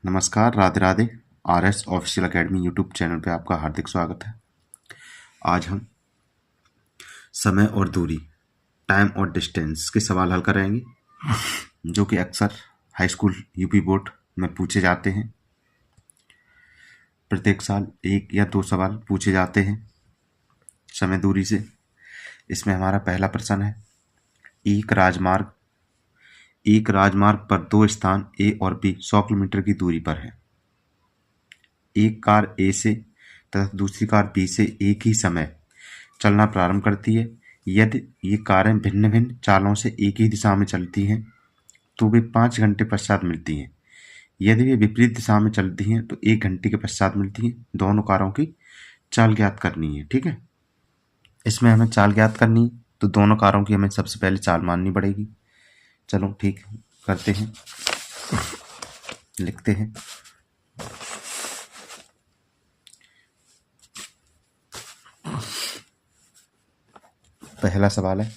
नमस्कार, Radhe Radhe. RS official academy YouTube channel पे आपका हार्दिक स्वागत है। आज हम समय और दूरी, टाइम और डिस्टेंस के सवाल हल करेंगे जो कि अक्सर हाई स्कूल यूपी बोर्ड में पूछे जाते हैं। प्रत्येक साल 1 या 2 सवाल पूछे जाते हैं समय दूरी से। इसमें हमारा पहला प्रश्न है, एक राजमार्ग पर 2 स्थान ए और बी 100 किलोमीटर की दूरी पर है। एक कार ए से तथा दूसरी कार बी से एक ही समय चलना प्रारंभ करती है। यदि ये कारें भिन्न भिन्न चालों से एक ही दिशा में चलती हैं तो वे 5 घंटे पश्चात मिलती हैं। यदि वे विपरीत दिशा में चलती हैं तो 1 घंटे के पश्चात मिलती हैं। दोनों कारों की चाल ज्ञात करनी है। ठीक है, इसमें हमें चाल ज्ञात करनी है तो दोनों कारों की हमें सबसे पहले चाल माननी पड़ेगी। चलो ठीक है, करते हैं, लिखते हैं। पहला सवाल है,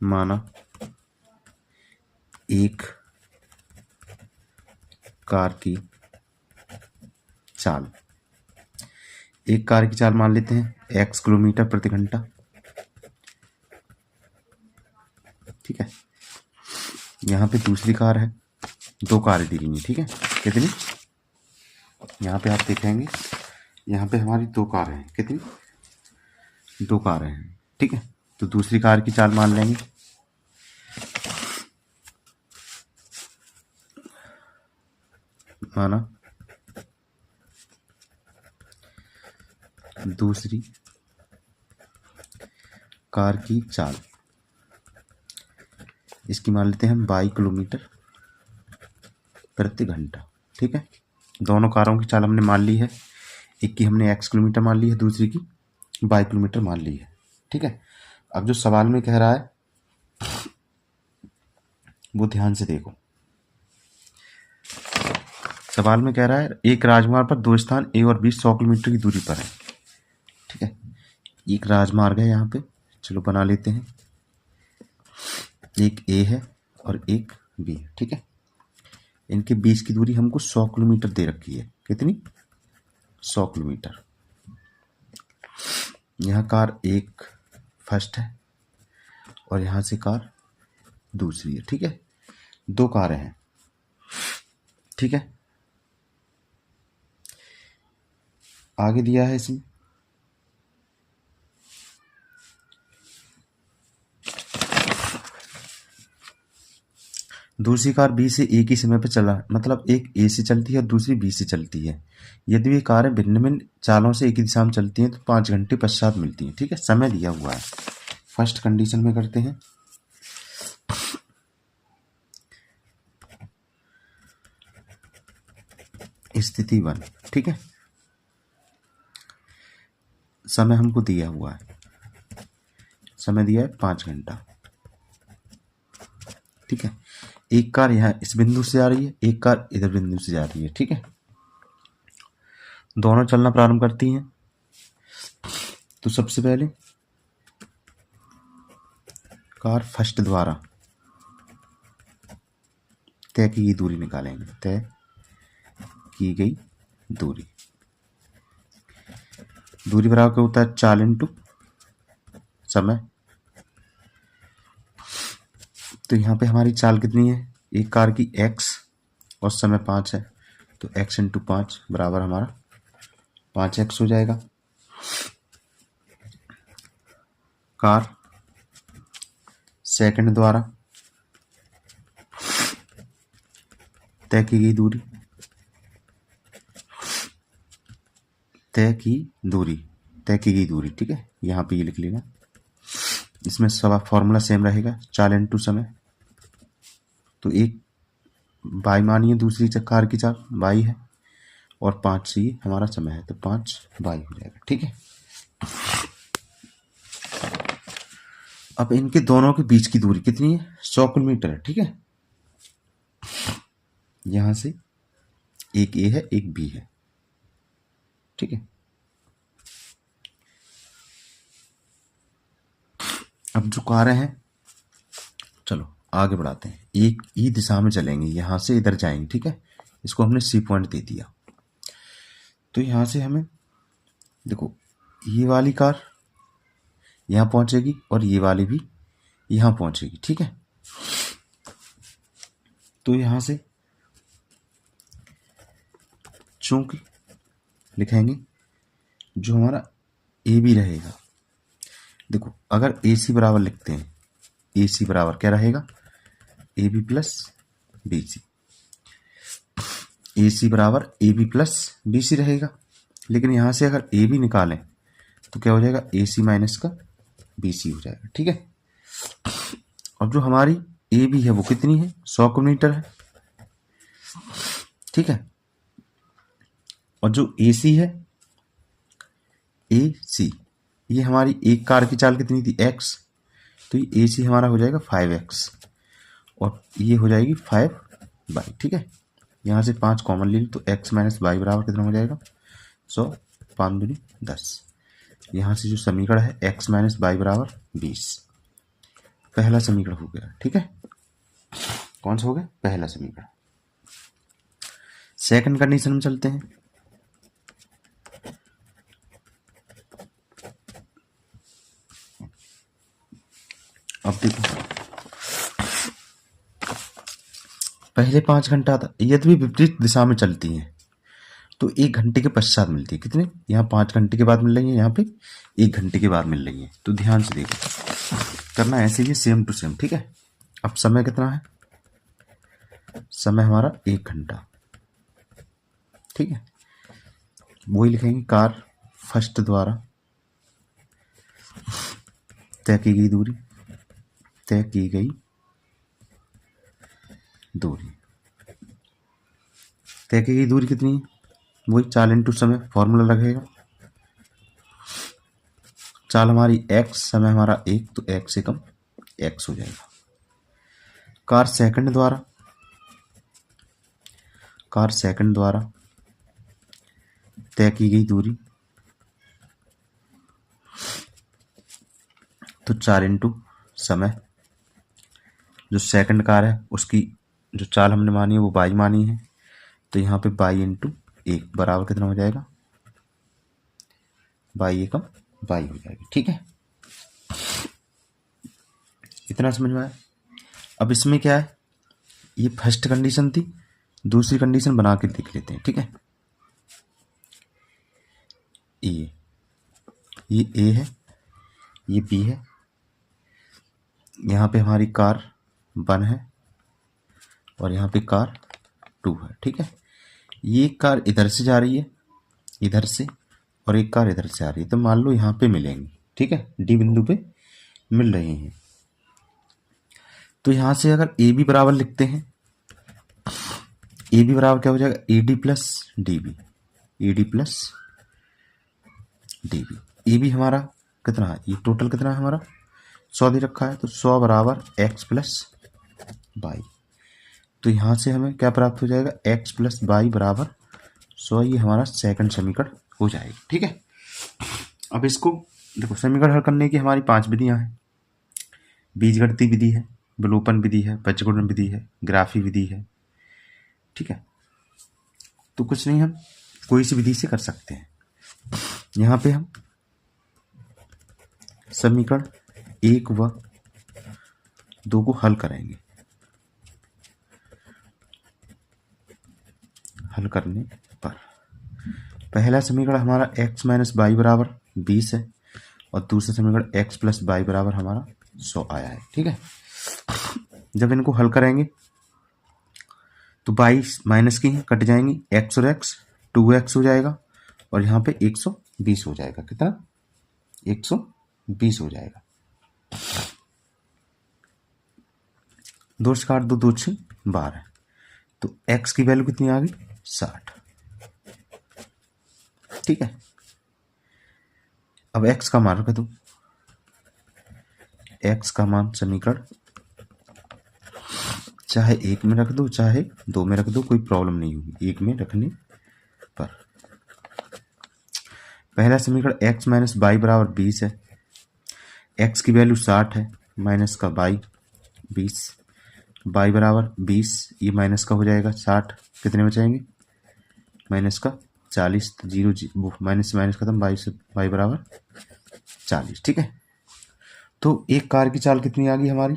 माना एक कार की चाल, एक कार की चाल मान लेते हैं x किलोमीटर प्रति घंटा। ठीक है, यहाँ पे दूसरी कार है, 2 कारें दी गई हैं। ठीक है, कितनी? यहाँ पे आप देखेंगे, यहाँ पे हमारी 2 कारें हैं। कितनी? 2 कारें हैं। ठीक है, तो दूसरी कार की चाल मान लेंगे। माना दूसरी कार की चाल, इसकी मान लेते हैं हम 22 किलोमीटर प्रति घंटा। ठीक है, दोनों कारों की चाल हमने मान ली है। एक की हमने x किलोमीटर मान ली है, दूसरी की 22 किलोमीटर मान ली है। ठीक है, अब जो सवाल में कह रहा है वो ध्यान से देखो। सवाल में कह रहा है एक राजमार्ग पर 2 स्थान ए और बी 100 किलोमीटर की दूरी पर है। ठीक है, एक राजमार्ग है यहाँ पे, चलो बना लेते हैं। एक ए है और एक बी है। ठीक है, इनके बीच की दूरी हमको 100 किलोमीटर दे रखी है। कितनी? 100 किलोमीटर। यहाँ कार एक फर्स्ट है और यहाँ से कार दूसरी है। ठीक है, 2 कारें हैं। ठीक है, आगे दिया है इसमें दूसरी कार बी से एक ही समय पर चला, मतलब एक ए से चलती है और दूसरी बी से चलती है। यदि वे कारें भिन्न भिन्न चालों से एक ही दिशा में चलती हैं तो 5 घंटे पश्चात मिलती हैं। ठीक है, समय दिया हुआ है। फर्स्ट कंडीशन में करते हैं। स्थिति 1। ठीक है, समय हमको दिया हुआ है, समय दिया है 5 घंटा। ठीक है, एक कार यहाँ इस बिंदु से जा रही है, एक कार इधर बिंदु से जा रही है। ठीक है, दोनों चलना प्रारंभ करती हैं। तो सबसे पहले कार फर्स्ट द्वारा तय की गई दूरी निकालेंगे। तय की गई दूरी, दूरी बराबर क्या होता है? 4 इंटू समय। तो यहाँ पे हमारी चाल कितनी है? एक कार की x और समय 5 है, तो x इंटू 5 बराबर हमारा 5x हो जाएगा। कार सेकंड द्वारा तय की गई दूरी, तय की गई दूरी। ठीक है, यहाँ पे ये लिख लेना। इसमें सब फॉर्मूला सेम रहेगा, 4 इंटू समय। तो एक बाई मानिए, दूसरी कार की चाल बाई है और 5 से ये हमारा समय है, तो 5 बाई हो जाएगा। ठीक है, अब इनके दोनों के बीच की दूरी कितनी है? 100 किलोमीटर है। ठीक है, यहां से एक ए है, एक बी है। ठीक है, अब जो कारें हैं, चलो आगे बढ़ाते हैं, एक ई दिशा में चलेंगे, यहाँ से इधर जाएंगे, ठीक है। इसको हमने सी पॉइंट दे दिया। तो यहाँ से हमें देखो ये वाली कार यहाँ पहुंचेगी और ये वाली भी यहाँ पहुंचेगी, ठीक है। तो यहाँ से चूंकि लिखेंगे जो हमारा ए बी रहेगा, देखो अगर ए सी बराबर लिखते हैं, ए सी बराबर क्या रहेगा, A B plus B C, A C बराबर A B plus B C रहेगा। लेकिन यहाँ से अगर ए बी निकालें तो क्या हो जाएगा, ए सी माइनस का बी सी हो जाएगा, ठीक है। और जो हमारी ए बी है वो कितनी है, 100 किलोमीटर है, ठीक है। और जो ए सी है, ए सी, ये हमारी एक कार की चाल कितनी थी, एक्स, तो ये ए सी हमारा हो जाएगा 5x और ये हो जाएगी 5y, ठीक है। यहाँ से 5 कॉमन ले ली तो x माइनस वाई बराबर कितना हो जाएगा, 100, 5 दूनी 10। यहाँ से जो समीकरण है x माइनस वाई बराबर 20, पहला समीकरण हो गया, ठीक है। कौन सा हो गया, पहला समीकरण। सेकंड कंडीशन में चलते हैं। अब देखो पहले 5 घंटा था, यदि विपरीत दिशा में चलती हैं तो 1 घंटे के पश्चात मिलती है, कितने, यहाँ 5 घंटे के बाद मिल रही है, यहाँ पे 1 घंटे के बाद मिल रही है। तो ध्यान से देखो, करना ऐसे ही सेम टू सेम, ठीक है। अब समय कितना है, समय हमारा 1 घंटा, ठीक है। वही लिखेंगे, कार फर्स्ट द्वारा तय की गई दूरी, तय की गई दूरी, तय की गई दूरी कितनी है, वही चाल इंटू समय, फॉर्मूला लगेगा। चाल हमारी x, समय हमारा 1, तो x से कम x हो जाएगा। कार सेकंड द्वारा, कार सेकंड द्वारा तय की गई दूरी, तो 4 इंटू समय, जो सेकंड कार है उसकी जो चाल हमने मानी है वो बाई मानी है, तो यहाँ पे बाई इंटू 1 बराबर कितना हो जाएगा, बाई एकम बाई हो जाएगी, ठीक है। इतना समझ में आया। अब इसमें क्या है, ये फर्स्ट कंडीशन थी, दूसरी कंडीशन बना के देख लेते हैं, ठीक है। ये ए है, ये बी है, यहाँ पे हमारी कार 1 है और यहाँ पे कार 2 है, ठीक है। ये कार इधर से जा रही है, इधर से, और एक कार इधर से आ रही है, तो मान लो यहाँ पे मिलेंगी, ठीक है, डी बिंदु पे मिल रही हैं। तो यहाँ से अगर ए बी बराबर लिखते हैं, ए बी बराबर क्या हो जाएगा, A D plus D B, A D plus D B. A B हमारा कितना है, ये टोटल कितना है हमारा 100 दे रखा है, तो 100 बराबर x प्लस वाई। तो यहाँ से हमें क्या प्राप्त हो जाएगा, x प्लस वाई बराबर 100, ये हमारा सेकंड समीकरण हो जाएगा, ठीक है। अब इसको देखो, समीकरण हल करने की हमारी 5 विधियां हैं। बीजगणितीय विधि है, विलोपन विधि है, बीजगुणन विधि है, ग्राफी विधि है, ठीक है। तो कुछ नहीं, हम कोई सी विधि से कर सकते हैं। यहाँ पे हम समीकरण 1 व 2 को हल करेंगे। हल करने पर पहला समीकरण हमारा x माइनस वाई बराबर 20 है और दूसरा समीकरण x प्लस वाई बराबर हमारा 100 आया है, ठीक है। जब इनको हल करेंगे तो 22 माइनस की कट जाएंगी, x और x 2x हो जाएगा और यहाँ पे 120 हो जाएगा, कितना 120 हो जाएगा। 2 से काट दो, 2 6 12, तो x की वैल्यू कितनी आ गई 60, ठीक है। अब x का मान रख दो, x का मान समीकरण चाहे 1 में रख दो चाहे 2 में रख दो, कोई प्रॉब्लम नहीं होगी 1 में रखने पर। पहला समीकरण x माइनस वाई बराबर 20 है, x की वैल्यू 60 है, माइनस का वाई 20, बाई बराबर 20, ये माइनस का हो जाएगा 60, कितने बचाएंगे माइनस का 40, तो जीरो माइनस से माइनस खत्म, बाई बराबर 40। ठीक है, तो एक कार की चाल कितनी आ गई हमारी,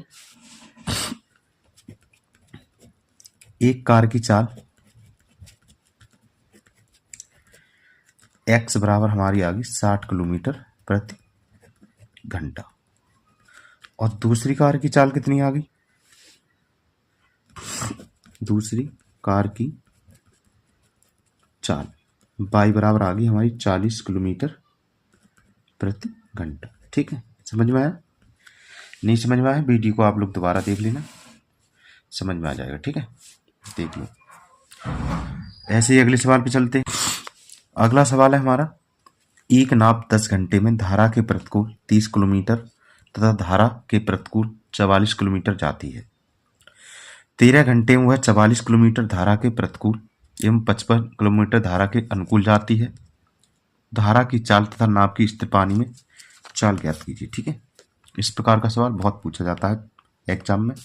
एक कार की चाल x बराबर हमारी आ गई 60 किलोमीटर प्रति घंटा। और दूसरी कार की चाल कितनी आ गई, दूसरी कार की चाल बाई बराबर आ गई हमारी 40 किलोमीटर प्रति घंटा। ठीक है, समझ में आया, नहीं समझ में आया वीडियो को आप लोग दोबारा देख लेना, समझ में आ जाएगा। ठीक है, देख लो। ऐसे ही अगले सवाल पे चलते हैं। अगला सवाल है हमारा, एक नाव 10 घंटे में धारा के प्रतिकूल 30 किलोमीटर तथा धारा के प्रतिकूल 44 किलोमीटर जाती है। 13 घंटे में वह 44 किलोमीटर धारा के प्रतिकूल एवं 55 किलोमीटर धारा के अनुकूल जाती है। धारा की चाल तथा नाव की स्थिर पानी में चाल ज्ञात कीजिए। ठीक है, इस प्रकार का सवाल बहुत पूछा जाता है एग्जाम में।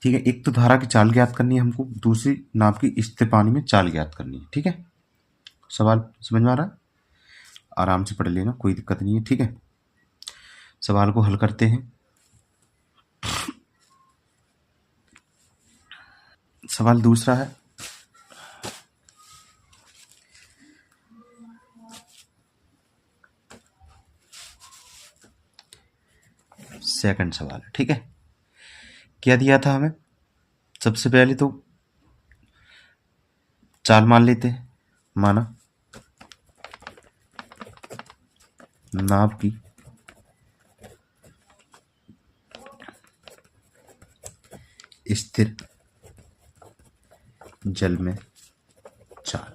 ठीक है, एक तो धारा की चाल ज्ञात करनी है हमको, दूसरी नाव की स्थिर पानी में चाल ज्ञात करनी है। ठीक है, सवाल समझ में आ रहा है, आराम से पढ़ लेना, कोई दिक्कत नहीं है। ठीक है, सवाल को हल करते हैं। सवाल दूसरा है, सेकंड सवाल है। ठीक है, क्या दिया था हमें, सबसे पहले तो चाल मान लेते हैं। माना नाव की स्थिर जल में चाल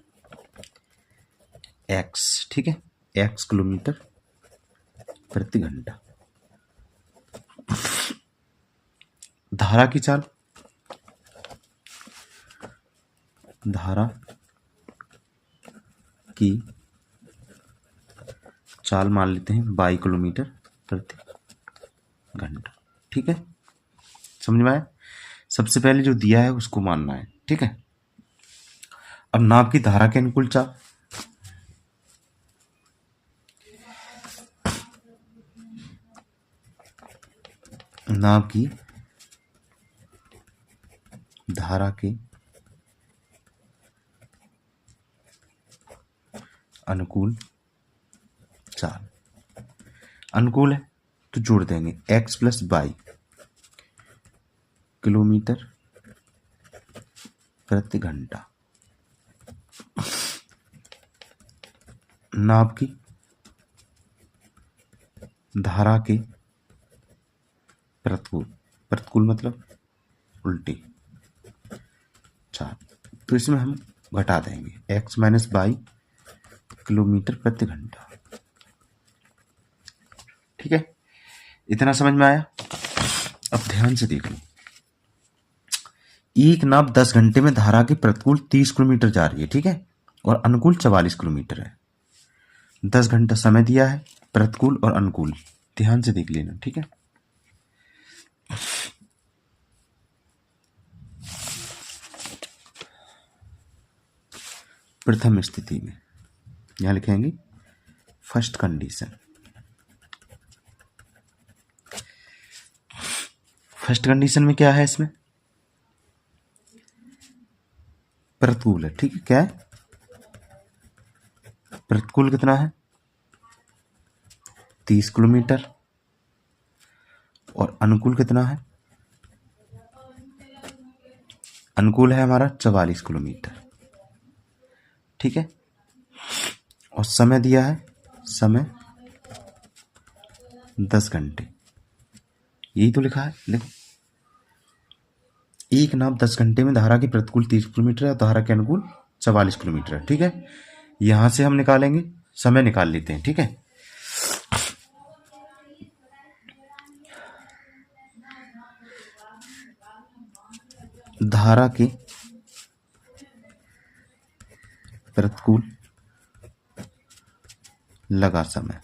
x, ठीक है, x किलोमीटर प्रति घंटा। धारा की चाल, धारा की चाल मान लेते हैं 22 किलोमीटर प्रति घंटा। ठीक है, समझ में आया, सबसे पहले जो दिया है उसको मानना है। ठीक है, अब नाव की धारा के अनुकूल चाल, नाव की धारा के अनुकूल चाल, अनुकूल है तो जोड़ देंगे x प्लस 22 किलोमीटर प्रति घंटा। नाव की धारा के प्रतिकूल, प्रतिकूल मतलब उल्टी चाल, तो इसमें हम घटा देंगे x माइनस 22 किलोमीटर प्रति घंटा। ठीक है, इतना समझ में आया। अब ध्यान से देख लो, एक नाव 10 घंटे में धारा के प्रतिकूल 30 किलोमीटर जा रही है। ठीक है, और अनुकूल 44 किलोमीटर है। 10 घंटा समय दिया है, प्रतिकूल और अनुकूल ध्यान से देख लेना। ठीक है, प्रथम स्थिति में यहां लिखेंगे फर्स्ट कंडीशन। फर्स्ट कंडीशन में क्या है, इसमें प्रतिकूल है। ठीक है, क्या है, प्रतिकूल कितना है 30 किलोमीटर और अनुकूल कितना है, अनुकूल है हमारा 44 किलोमीटर। ठीक है, और समय दिया है, समय 10 घंटे, यही तो लिखा है। देखो, एक नाव 10 घंटे में धारा के प्रतिकूल 30 किलोमीटर है, धारा के अनुकूल 44 किलोमीटर है। ठीक है, यहां से हम निकालेंगे, समय निकाल लेते हैं। ठीक है, धारा के प्रतिकूल लगा समय,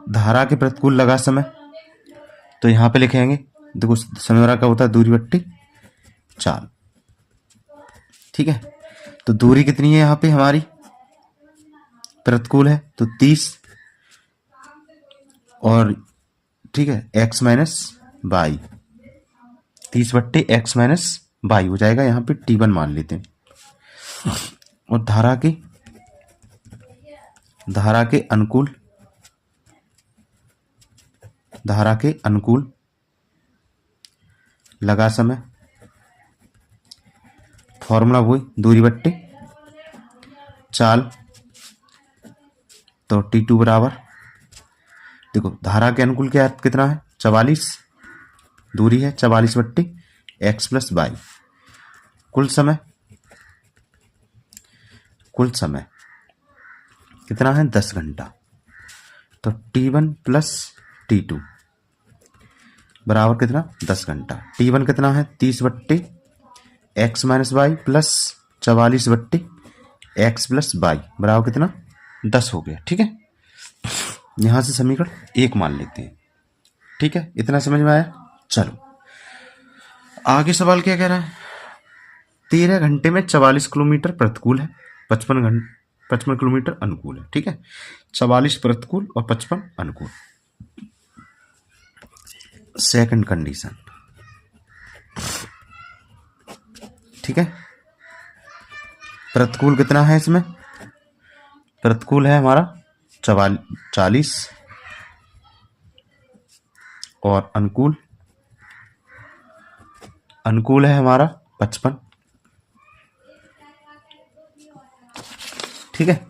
धारा के प्रतिकूल लगा समय तो यहाँ पे लिखेंगे, देखो समय बराबर क्या होता है, दूरी बट्टी चाल। ठीक है, तो दूरी कितनी है यहाँ पे हमारी, प्रतिकूल है तो 30, और ठीक है x minus by, 30/x minus by हो जाएगा, यहाँ पे T1 मान लेते हैं। और धारा के अनुकूल लगा समय, फॉर्मूला वही दूरी बट्टे चाल, तो T2 बराबर, देखो धारा के अनुकूल क्या कितना है 44, दूरी है 44/x प्लस बाई, कुल समय कितना है 10 घंटा, तो T1 प्लस T2 बराबर कितना 10 घंटा। T1 कितना है 30/x minus by plus 44/x plus by बराबर कितना 10 हो गया। ठीक है, यहां से समीकरण 1 मान लेते हैं। ठीक है, इतना समझ में आया। चलो आगे सवाल क्या कह रहा है, 13 घंटे में 44 किलोमीटर प्रतिकूल है, 55 किलोमीटर अनुकूल है। ठीक है, 44 प्रतिकूल और 55 अनुकूल। सेकंड कंडीशन, ठीक है, प्रतिकूल कितना है इसमें, प्रतिकूल है हमारा 40 और अनुकूल है हमारा 55। ठीक है,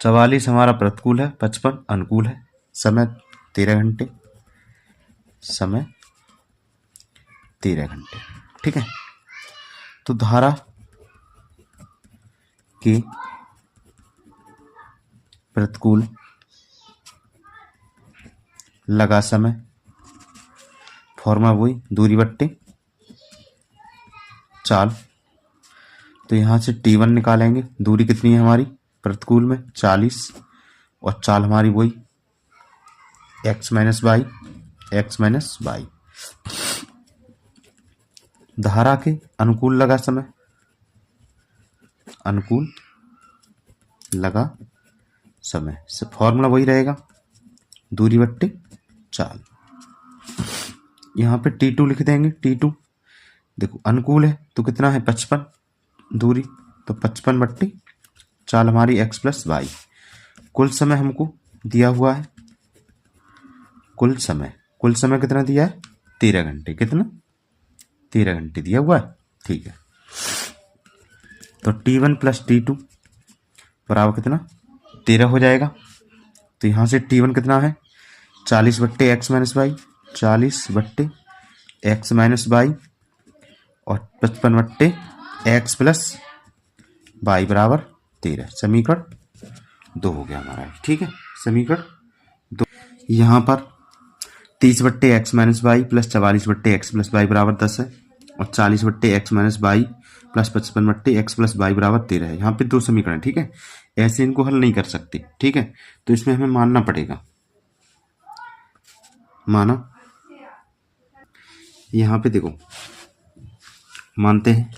44 हमारा प्रतिकूल है, 55 अनुकूल है, समय 13 घंटे, समय 13 घंटे। ठीक है, तो धारा के प्रतिकूल लगा समय, फॉर्मूला वही दूरी बट्टे चाल, तो यहां से T1 निकालेंगे, दूरी कितनी है हमारी प्रतिकूल में 40 और चाल हमारी वही x माइनस बाई। धारा के अनुकूल लगा समय, फॉर्मूला वही रहेगा दूरी बट्टे चाल। यहाँ पे T2 लिख देंगे, T2 देखो अनुकूल है तो कितना है 55 दूरी, तो 55/चाल हमारी x प्लस बाई। कुल समय हमको दिया हुआ है, कुल समय कितना दिया है 13 घंटे, कितना 13 घंटे दिया हुआ है। ठीक है, तो T1 प्लस T2 बराबर कितना 13 हो जाएगा। तो यहाँ से T1 कितना है 40/x minus by, 40/x minus by और 55/x प्लस बाई बराबर 13। समीकरण 2 हो गया हमारा। ठीक है, समीकरण 2। यहाँ पर 30/x minus by plus 44/x plus by बराबर 10 है, और 40/x minus by plus 55/x plus by बराबर 13 है। यहाँ पे 2 समीकरण। ठीक है, ऐसे इनको हल नहीं कर सकते। ठीक है, तो इसमें हमें मानना पड़ेगा, माना यहाँ पे देखो मानते हैं,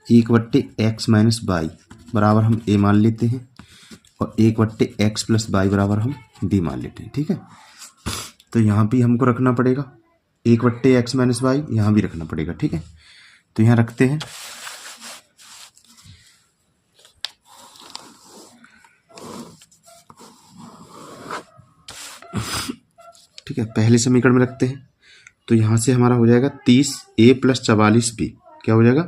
एक बट्टे एक्स माइनस बाई बराबर हम ए मान लेते हैं, और 1/x प्लस बाई बराबर हम बी मान लेते हैं। ठीक है, तो यहाँ भी हमको रखना पड़ेगा 1/x माइनस बाई, यहाँ भी रखना पड़ेगा। ठीक है, तो यहाँ रखते हैं, ठीक है, पहले समीकरण में रखते हैं। तो यहाँ से हमारा हो जाएगा 30a प्लस 44b, क्या हो जाएगा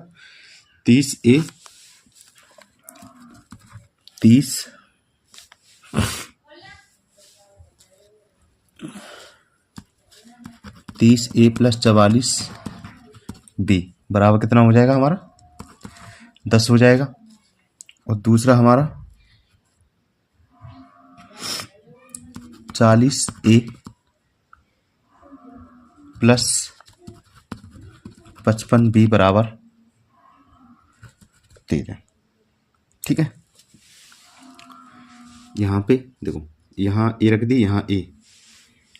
30a 30a प्लस 44b बराबर कितना हो जाएगा हमारा 10 हो जाएगा। और दूसरा हमारा 40a प्लस 55b बराबर 13। ठीक है, यहाँ पे देखो, यहाँ ए रख दी, यहाँ ए,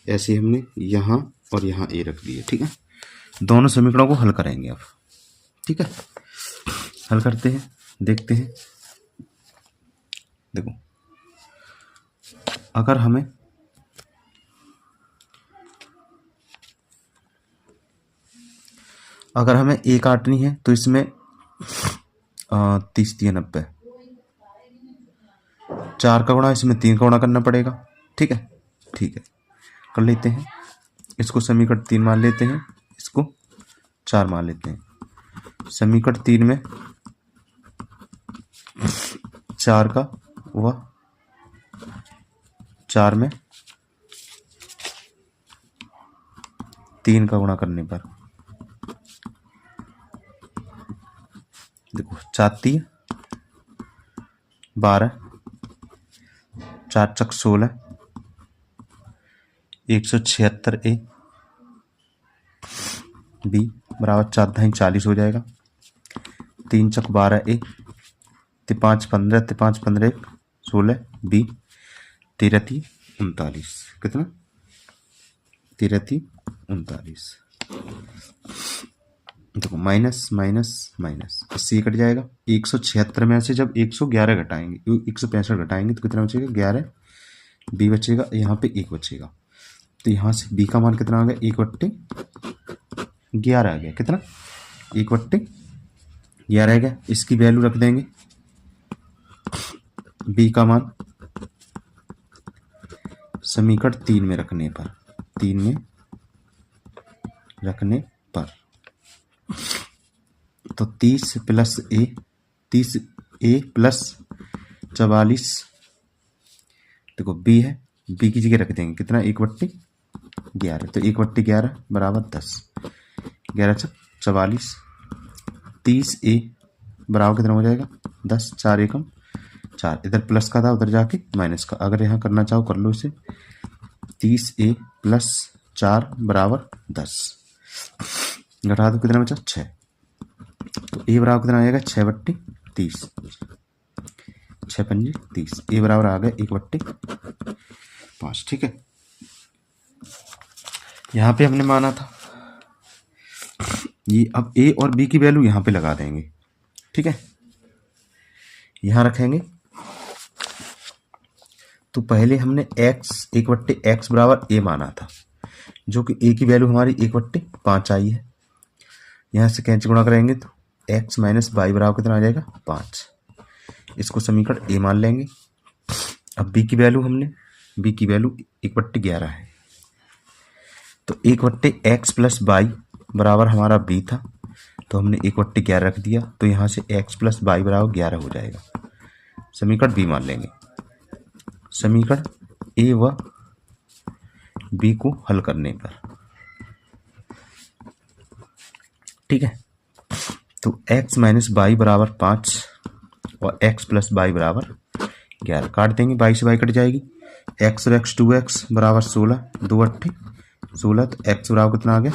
ऐसे हमने यहाँ और यहाँ ए रख दिए। ठीक है, दोनों समीकरणों को हल करेंगे अब। ठीक है, हल करते हैं, देखते हैं। देखो, अगर हमें ए काटनी है तो इसमें 30 3 90, 4 का गुणा इसमें 3 का गुणा करना पड़ेगा। ठीक है, ठीक है, कर लेते हैं। इसको समीकरण 3 मान लेते हैं, इसको 4 मान लेते हैं। समीकरण 3 में 4 का हुआ, 4 में 3 का गुणा करने पर देखो, 4 3 12, 4 चक 16, 176 ए बी बराबर 4 धाई 40 हो जाएगा। 3 चक 12 ए, 5 15, 5 15 16 बी, 13 3 39, कितना 13 3 39। देखो, माइनस माइनस माइनस, इससे ये कट जाएगा। 176 में से जब 111 घटाएंगे, 165 घटाएंगे तो कितना बचेगा, 11 बी बचेगा, यहाँ पे 1 बचेगा। तो यहाँ से बी का मान कितना आ गया, 1/11 आ गया। कितना, 1/11 आ गया। इसकी वैल्यू रख देंगे, बी का मान समीकरण 3 में रखने पर, 3 में रखने पर तो 30 प्लस ए, 30 ए प्लस 44, देखो बी है, बी की जगह रख देंगे कितना, 1/11। तो 1/11 बराबर 10, 11 चक 44, 30 ए बराबर कितना हो जाएगा, 10, 4 एकम 4, इधर प्लस का था उधर जाके माइनस का, अगर यहाँ करना चाहो कर लो इसे। 30 ए प्लस 4 बराबर 10, घटा दो कितना बचा, 6। तो ए बराबर कितना आ जाएगा, 6/30, 6 पंजे 30, ए बराबर आ गया 1/5। ठीक है, यहाँ पे हमने माना था ये। अब ए और बी की वैल्यू यहाँ पे लगा देंगे। ठीक है, यहाँ रखेंगे तो पहले हमने x 1/x बराबर ए माना था, जो कि ए की वैल्यू हमारी 1/5 आई है। यहाँ से कैंची गुणा करेंगे तो x माइनस वाई बराबर कितना आ जाएगा, 5। इसको समीकरण ए मान लेंगे। अब बी की वैल्यू 1/11 है, तो 1/x प्लस वाई बराबर हमारा बी था, तो हमने 1/11 रख दिया। तो यहाँ से x प्लस वाई बराबर 11 हो जाएगा। समीकरण बी मान लेंगे। समीकरण ए व बी को हल करने पर, ठीक है, तो x माइनस वाई बराबर 5 और x प्लस वाई बराबर 11, काट देंगे, वाई से वाई कट जाएगी। x और x 2x बराबर 16, 2 8 16, तो x बराबर कितना आ गया,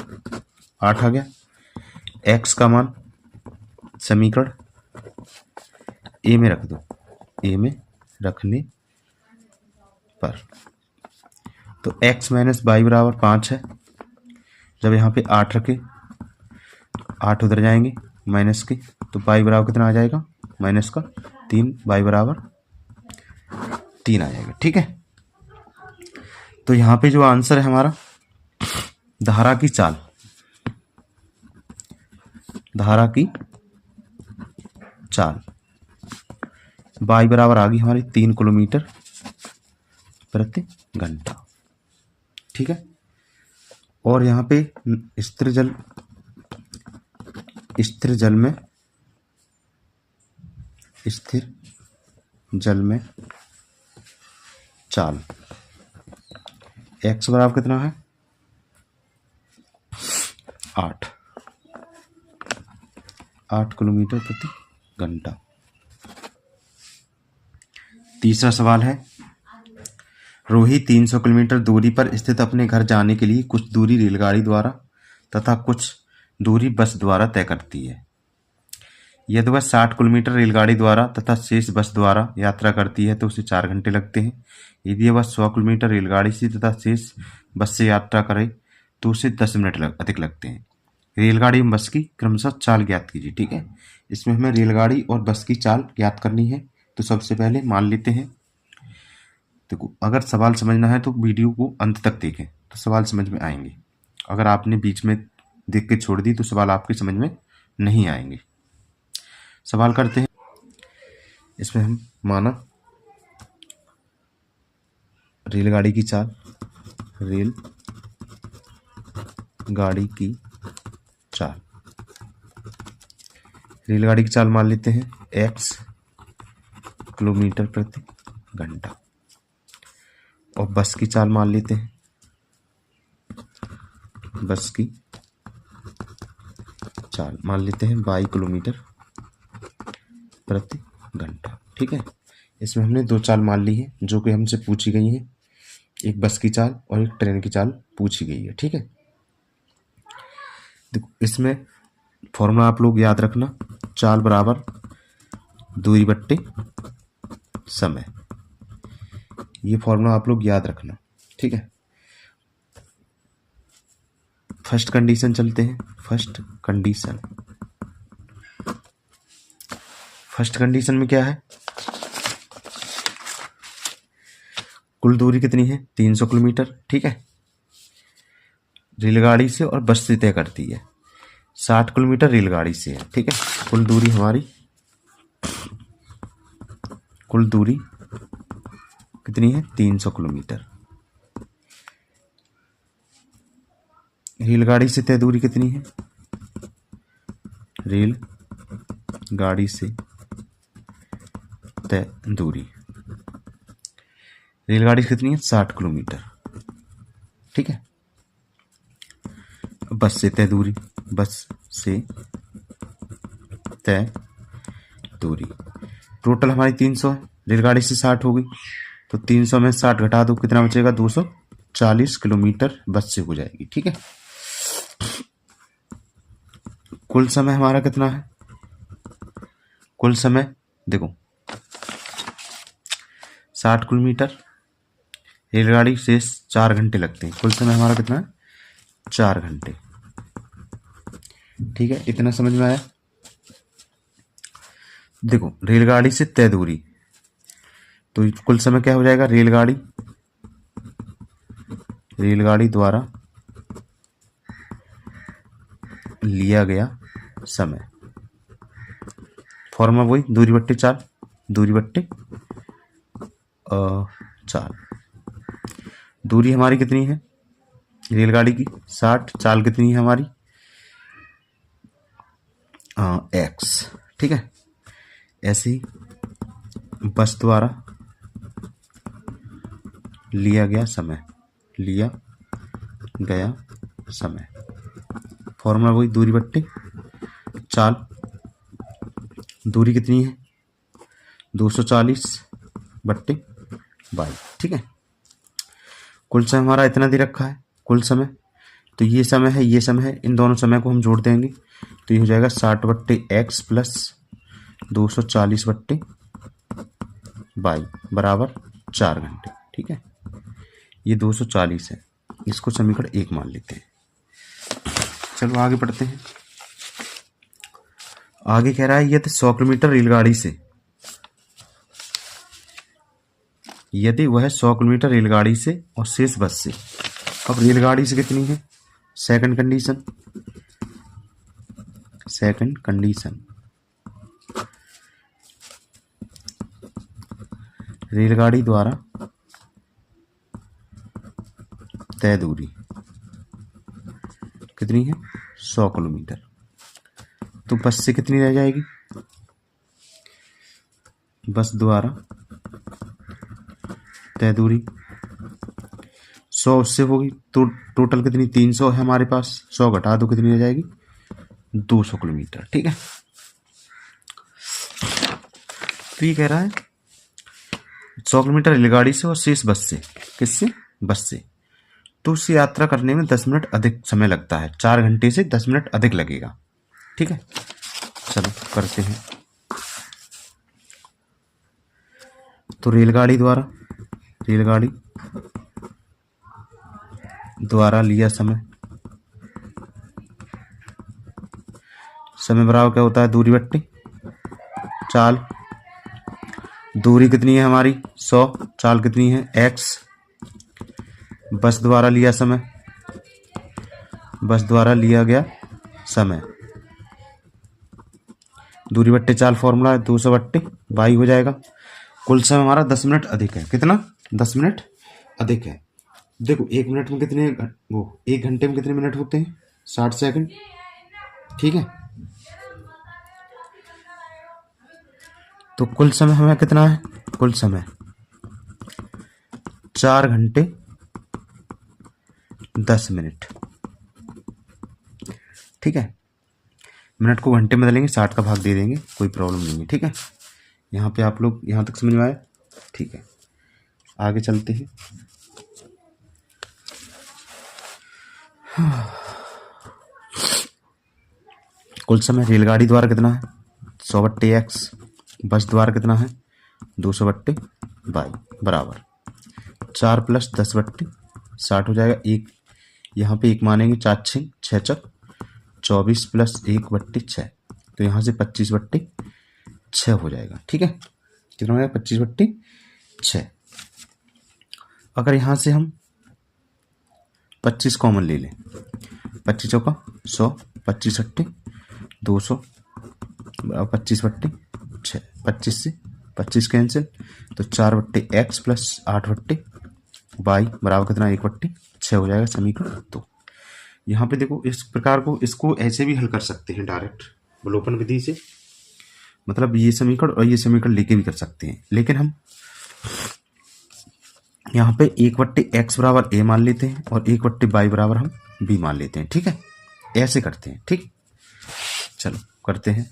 8 आ गया। x का मान समीकरण ए में रख दो, ए में रखने पर तो x माइनस वाई बराबर 5 है। जब यहाँ पे 8 रखे, 8 उधर जाएंगे माइनस के, तो वाई बराबर कितना आ जाएगा, माइनस का 3, वाई बराबर 3 आ जाएगा। ठीक है, तो यहाँ पे जो आंसर है हमारा, धारा की चाल, धारा की चाल वाई बराबर आ गई हमारी 3 किलोमीटर प्रति घंटा। ठीक है, और यहाँ पे स्थिर जल में चाल x बराबर कितना है, 8 किलोमीटर प्रति घंटा। तीसरा सवाल है, रोही 300 किलोमीटर दूरी पर स्थित अपने घर जाने के लिए कुछ दूरी रेलगाड़ी द्वारा तथा कुछ दूरी बस द्वारा तय करती है। यदि वह 60 किलोमीटर रेलगाड़ी द्वारा तथा शेष बस द्वारा यात्रा करती है तो उसे 4 घंटे लगते हैं। यदि वह 100 किलोमीटर रेलगाड़ी से तथा शेष बस से यात्रा करे तो उसे 10 मिनट अधिक लगते हैं। रेलगाड़ी एवं बस की क्रमशः चाल ज्ञात कीजिए। ठीक है, इसमें हमें रेलगाड़ी और बस की चाल ज्ञात करनी है। तो सबसे पहले मान लेते हैं, देखो अगर सवाल समझना है तो वीडियो को अंत तक देखें तो सवाल समझ में आएंगे। अगर आपने बीच में देख के छोड़ दी तो सवाल आपके समझ में नहीं आएंगे। सवाल करते हैं। इसमें हम माना रेलगाड़ी की चाल, रेल गाड़ी की चाल, रेलगाड़ी की चाल मान लेते हैं x किलोमीटर प्रति घंटा और बस की चाल मान लेते हैं, बस की चाल मान लेते हैं y किलोमीटर प्रति घंटा। ठीक है, इसमें हमने 2 चाल मान ली है जो कि हमसे पूछी गई है, एक बस की चाल और एक ट्रेन की चाल पूछी गई है। ठीक है, देखो इसमें फॉर्मूला आप लोग याद रखना, चाल बराबर दूरी बट्टे समय, ये फॉर्मूला आप लोग याद रखना। ठीक है, फर्स्ट कंडीशन चलते हैं। फर्स्ट कंडीशन में क्या है, कुल दूरी कितनी है 300 किलोमीटर। ठीक है, रेलगाड़ी से और बस से तय करती है, 60 किलोमीटर रेलगाड़ी से है। ठीक है, कुल दूरी हमारी, कुल दूरी कितनी है 300 किलोमीटर। रेलगाड़ी से तय दूरी कितनी है, रेल गाड़ी से तय दूरी, रेलगाड़ी कितनी है 60 किलोमीटर। ठीक है, बस से तय दूरी, बस से तय दूरी टोटल हमारी 300 है, रेलगाड़ी से 60 हो गई तो 300 में 60 घटा दो, कितना बचेगा 240 किलोमीटर बस से हो जाएगी। ठीक है, कुल समय हमारा कितना है, कुल समय देखो 60 किलोमीटर रेलगाड़ी से 4 घंटे लगते हैं, कुल समय हमारा कितना है 4 घंटे। ठीक है, इतना समझ में आया। देखो रेलगाड़ी से तय दूरी तो कुल समय क्या हो जाएगा, रेलगाड़ी द्वारा लिया गया समय, फॉर्मूला वही दूरी बट्टे चाल, दूरी बट्टे चाल। दूरी हमारी कितनी है रेलगाड़ी की 60, चाल कितनी है हमारी x। ठीक है, ऐसे ही बस द्वारा लिया गया समय, फॉर्मूला वही दूरी बट्टे चाल, दूरी कितनी है 240 बट्टे 22। ठीक है, कुल समय हमारा इतना दे रखा है, कुल समय तो ये समय है, ये समय है, इन दोनों समय को हम जोड़ देंगे तो ये हो जाएगा 60 बट्टे x प्लस 240 बट्टे 22 बराबर 4 घंटे। ठीक है, ये 240 है, इसको समीकरण 1 मान लेते हैं। चलो आगे पढ़ते हैं। आगे कह रहा है यदि 100 किलोमीटर रेलगाड़ी से, यदि वह 100 किलोमीटर रेलगाड़ी से और शेष बस से, अब रेलगाड़ी से कितनी है सेकंड कंडीशन, रेलगाड़ी द्वारा तय दूरी कितनी है 100 किलोमीटर, तो बस से कितनी रह जाएगी, बस द्वारा तय दूरी 100 उससे होगी तो टोटल कितनी 300 है हमारे पास, 100 घटा दो कितनी रह जाएगी 200 किलोमीटर। ठीक है, तो ये कह रहा है 100 किलोमीटर रेलगाड़ी से और शेष बस से, किससे बस से, तो उससे यात्रा करने में 10 मिनट अधिक समय लगता है, 4 घंटे से 10 मिनट अधिक लगेगा। ठीक है, चलो करते हैं। तो रेलगाड़ी द्वारा लिया समय बराबर क्या होता है, दूरी बट्टी चाल। दूरी कितनी है हमारी 100, चाल कितनी है x। बस द्वारा लिया गया समय, दूरी बट्टे चाल फॉर्मूला है 200 बट्टे बाई हो जाएगा। कुल समय हमारा 10 मिनट अधिक है। कितना, 10 मिनट अधिक है। देखो 1 मिनट में कितने, वो 1 घंटे में कितने मिनट होते हैं, 60 सेकंड। ठीक है, तो कुल समय हमें कितना है, कुल समय 4 घंटे 10 मिनट। ठीक है, मिनट को घंटे में बदलेंगे, 60 का भाग दे देंगे, कोई प्रॉब्लम नहीं है। ठीक है, यहाँ पे आप लोग यहाँ तक समझ में आया। ठीक है, आगे चलते हैं। कुल समय रेलगाड़ी द्वारा कितना है 100 बट्टे x, बस द्वारा कितना है 200 बट्टे y बराबर 4 प्लस 10 बट्टे 60 हो जाएगा। एक यहाँ पे एक मानेंगे, 4 6 6 चक 24 प्लस 1 बट्टे 6, तो यहाँ से 25 बट्टे 6 हो जाएगा। ठीक है, कितना हो जाएगा 25 बट्टे 6। अगर यहाँ से हम 25 कॉमन ले लें, 25 चौका 100, 25 अट्टे 200 25 बट्टे 6, 25 से 25 कैंसिल, तो 4 बट्टे x प्लस 8 बट्टे y बराबर कितना 1 बट्टे 6 हो जाएगा, समीकरण 2। यहाँ पे देखो इस प्रकार को, इसको ऐसे भी हल कर सकते हैं डायरेक्ट अवलोकन विधि से, मतलब ये समीकरण और ये समीकरण लेके भी कर सकते हैं, लेकिन हम यहाँ पे 1 बट्टे x बराबर a मान लेते हैं और 1 बट्टे y बराबर हम b मान लेते हैं। ठीक है, ऐसे करते हैं। ठीक, चलो करते हैं।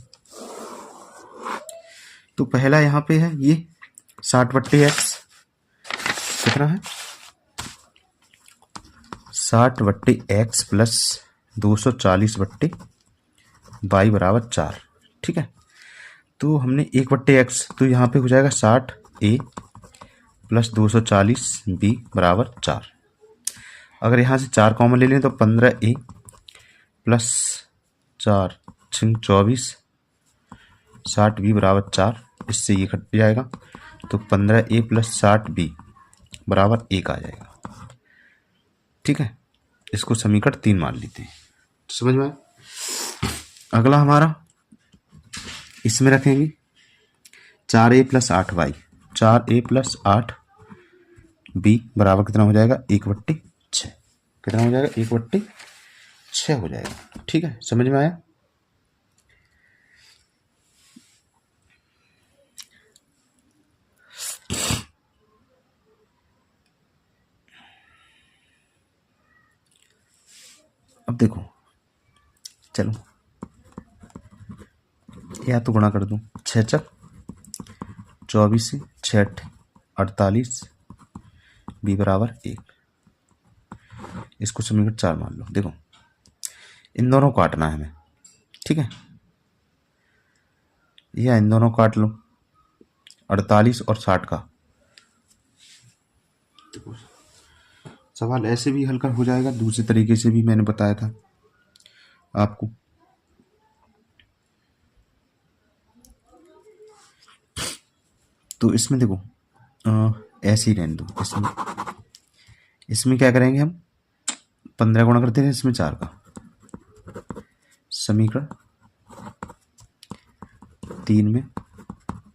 तो पहला यहाँ पे है ये 60 बट्टे x, कितना है 60 बट्टे x प्लस 240 बट्टे y बराबर 4। ठीक है, तो हमने 1 बट्टे x, तो यहाँ पे हो जाएगा 60a प्लस 240 b बराबर 4। अगर यहाँ से 4 कॉमन ले लें तो 15a प्लस 4 6 24 60b बराबर 4, इससे ये कट जाएगा, तो 15a प्लस 60b बराबर 1 आ जाएगा। ठीक है, इसको समीकरण 3 मान लेते हैं। समझ में आया? अगला हमारा इसमें रखेंगे 4a plus 8y, 4a plus 8b बराबर कितना हो जाएगा 1 बट्टे 6, कितना हो जाएगा 1 बट्टे 6 हो जाएगा। ठीक है, समझ में आया? अब देखो, चलो या तो गुणा कर दूं, 6 चक 24 से 6 48 b बराबर 1, इसको समीकरण 4 मान लो। देखो इन दोनों को काटना है हमें। ठीक है, या इन दोनों काट लो, 48 और 60 का। देखो सवाल ऐसे भी हल्का हो जाएगा, दूसरे तरीके से भी मैंने बताया था आपको। तो इसमें देखो ऐसे ही रहने दो। इसमें क्या करेंगे हम, 15 गुणा करते हैं इसमें 4 का, समीकरण 3 में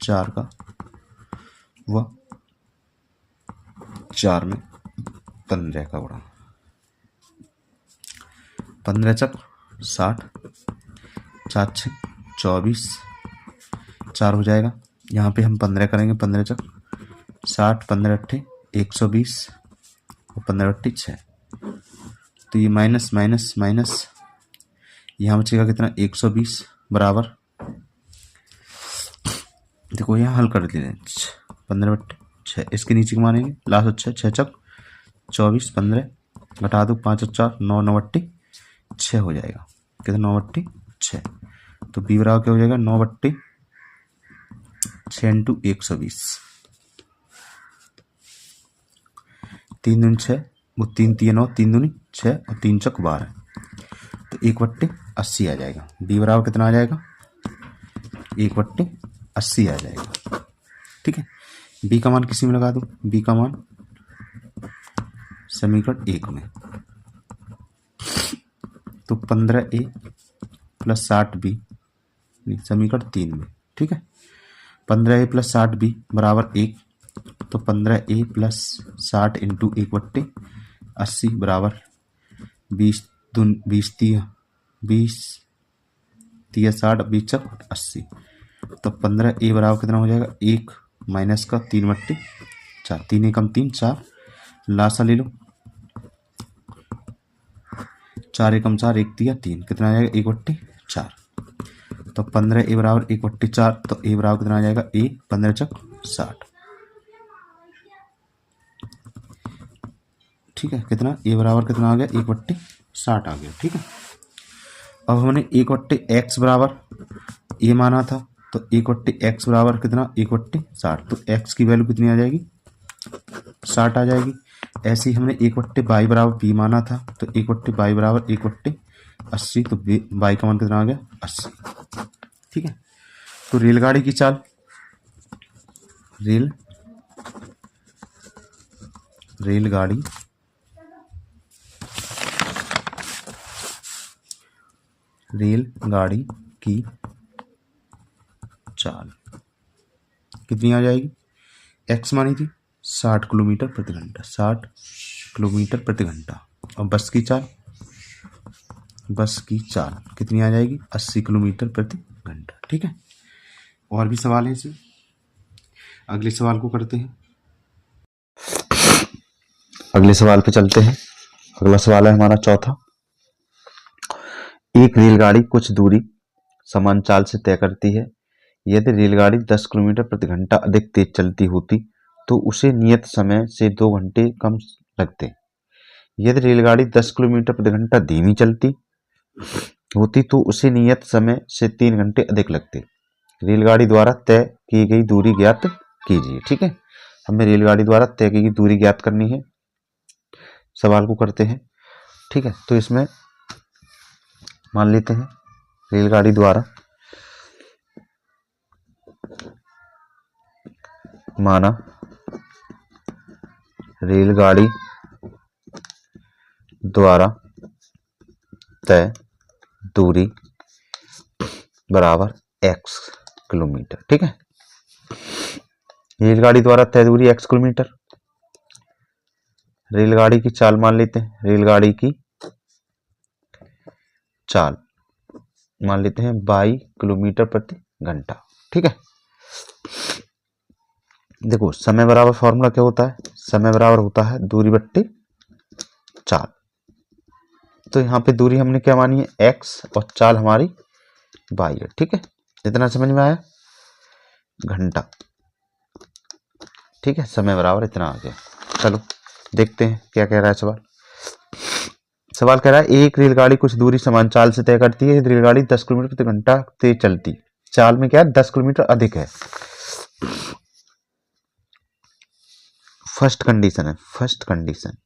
4 का व 4 में 15 का गुणा, 15 चक 60, 4 6 24, 4 हो जाएगा। यहाँ पे हम 15 करेंगे, 15 चक 60, 15 अट्ठे 120 और 15 अट्ठे 6, तो ये माइनस माइनस माइनस, यहाँ बचेगा कितना 120 बराबर, देखो यहाँ हल कर देते हैं 15 बट्टे 6, इसके नीचे मानेंगे लास्ट 6 6 चक 24, 15 घटा दो 5 और 4 9 9 बट्टे 6 हो जाएगा, कितना 9 बट्टे 6, तो बी बराबर क्या हो जाएगा 9/6 इंटू 120। 3 दूनी 6, वो 3 3 9, 3 दूनी 6 और 3 चौक 12, तो 1/80 आ जाएगा। बी बराबर कितना आ जाएगा 1/80 आ जाएगा। ठीक है, बी का मान किसी में लगा दो, बी का मान समीकरण 1 में, तो 15A प्लस 60B समीकरण 3 में। ठीक है, 15A प्लस 60B बराबर 1, तो 15A प्लस 60 इंटू 1/80 बराबर 20 30 60 20 चक 80, तो 15A बराबर कितना हो जाएगा 1 माइनस का 3/4, 3 एकम 3 4, लासा ले लो, 4 एकम 4 1 3 3, कितना आ जाएगा 1/4, तो 15A बराबर 1/4, तो ए बराबर कितना आ जाएगा 15 चक 60। ठीक है, कितना ए बराबर कितना आ गया 1/60 आ गया। ठीक है, अब हमने 1/x बराबर ए माना था, तो 1/x बराबर कितना 1/60, तो x की वैल्यू कितनी आ जाएगी 60 आ जाएगी। ऐसे ही हमने 1/y बराबर b माना था, तो 1/y बराबर 1/80, तो y का मान कितना आ गया 80। ठीक है, तो रेलगाड़ी की चाल, रेलगाड़ी की चाल कितनी आ जाएगी, x मानी थी 60 किलोमीटर प्रति घंटा, 60 किलोमीटर प्रति घंटा, और बस की चाल कितनी आ जाएगी 80 किलोमीटर प्रति घंटा। ठीक है, और भी सवाल है इसमें, अगले सवाल को करते हैं, अगले सवाल पे चलते हैं। अगला सवाल है हमारा चौथा, एक रेलगाड़ी कुछ दूरी समान चाल से तय करती है। यदि रेलगाड़ी 10 किलोमीटर प्रति घंटा अधिक तेज चलती होती तो उसे नियत समय से 2 घंटे कम लगते। यदि रेलगाड़ी 10 किलोमीटर प्रति घंटा धीमी चलती होती तो उसे नियत समय से 3 घंटे अधिक लगते। रेलगाड़ी द्वारा तय की गई दूरी ज्ञात कीजिए। ठीक है, हमें रेलगाड़ी द्वारा तय की गई दूरी ज्ञात करनी है, सवाल को करते हैं। ठीक है, तो इसमें मान लेते हैं रेलगाड़ी द्वारा माना रेलगाड़ी द्वारा तय दूरी बराबर x किलोमीटर। ठीक है, रेलगाड़ी द्वारा तय दूरी x किलोमीटर, रेलगाड़ी की चाल मान लेते हैं, रेलगाड़ी की चाल मान लेते हैं 22 किलोमीटर प्रति घंटा। ठीक है, देखो समय बराबर फॉर्मूला क्या होता है, समय बराबर होता है दूरी बट्टे चाल। तो यहाँ पे दूरी हमने क्या मानी है x और चाल हमारी y है। ठीक है, इतना समझ में आया, घंटा। ठीक है, समय बराबर इतना आ गया। चलो देखते हैं क्या कह रहा है सवाल। सवाल कह रहा है एक रेलगाड़ी कुछ दूरी समान चाल से तय करती है। रेलगाड़ी 10 किलोमीटर प्रति घंटा तेज चलती, चाल में क्या है 10 किलोमीटर अधिक है। फर्स्ट कंडीशन है, फर्स्ट कंडीशन,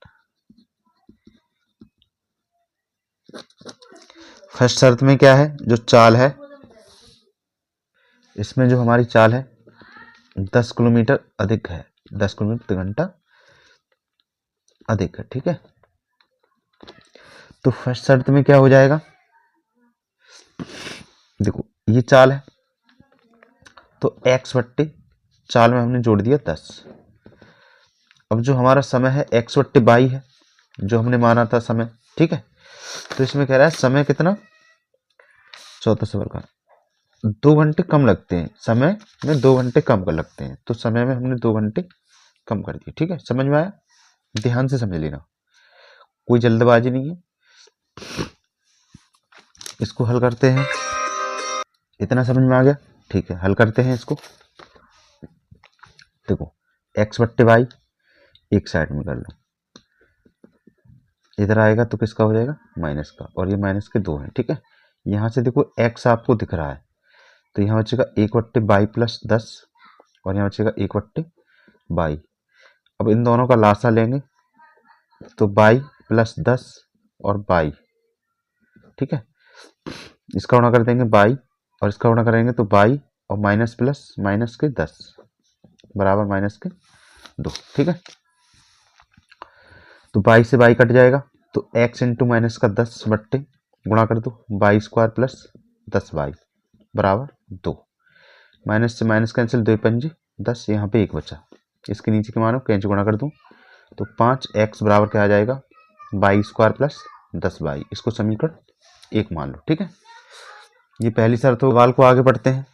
फर्स्ट शर्त में क्या है, जो चाल है इसमें जो हमारी चाल है 10 किलोमीटर अधिक है, 10 किलोमीटर प्रति घंटा अधिक है। ठीक है, तो फर्स्ट शर्त में क्या हो जाएगा, देखो ये चाल है तो x बट्टे चाल में हमने जोड़ दिया 10। अब जो हमारा समय है x/22 है, जो हमने माना था समय। ठीक है, तो इसमें कह रहा है समय कितना, चौथा सवाल का 2 घंटे कम लगते हैं, समय में 2 घंटे कम कर लगते हैं, तो समय में हमने 2 घंटे कम कर दिए। ठीक है, समझ में आया, ध्यान से समझ लेना, कोई जल्दबाजी नहीं है। इसको हल करते हैं, इतना समझ में आ गया। ठीक है, हल करते हैं इसको। देखो x/y एक साइड में कर लो, इधर आएगा तो किसका हो जाएगा माइनस का, और ये माइनस के 2 हैं। ठीक है, यहाँ से देखो x आपको दिख रहा है, तो यहाँ बचेगा 1/22 + 10 और यहाँ बचेगा 1/22। अब इन दोनों का लासा लेंगे तो 22 + 10 और 22, ठीक है। इसका गुणा कर देंगे 22 और इसका गुणा करेंगे तो 22 और माइनस प्लस माइनस के 10 बराबर माइनस के 2, ठीक है। तो 22 से 22 कट जाएगा, तो x इंटू माइनस का 10 बट्टे गुणा कर दो 22² + 10y बराबर 2। माइनस से माइनस कैंसिल, 2 पंजे 10, यहाँ पे 1 बचा। इसके नीचे के मानो कैंच गुणा कर दूं तो 5x बराबर क्या आ जाएगा 22² + 10y। इसको समीकरण 1 मान लो, ठीक है। ये पहली शर्त हो। सवाल को आगे पढ़ते हैं।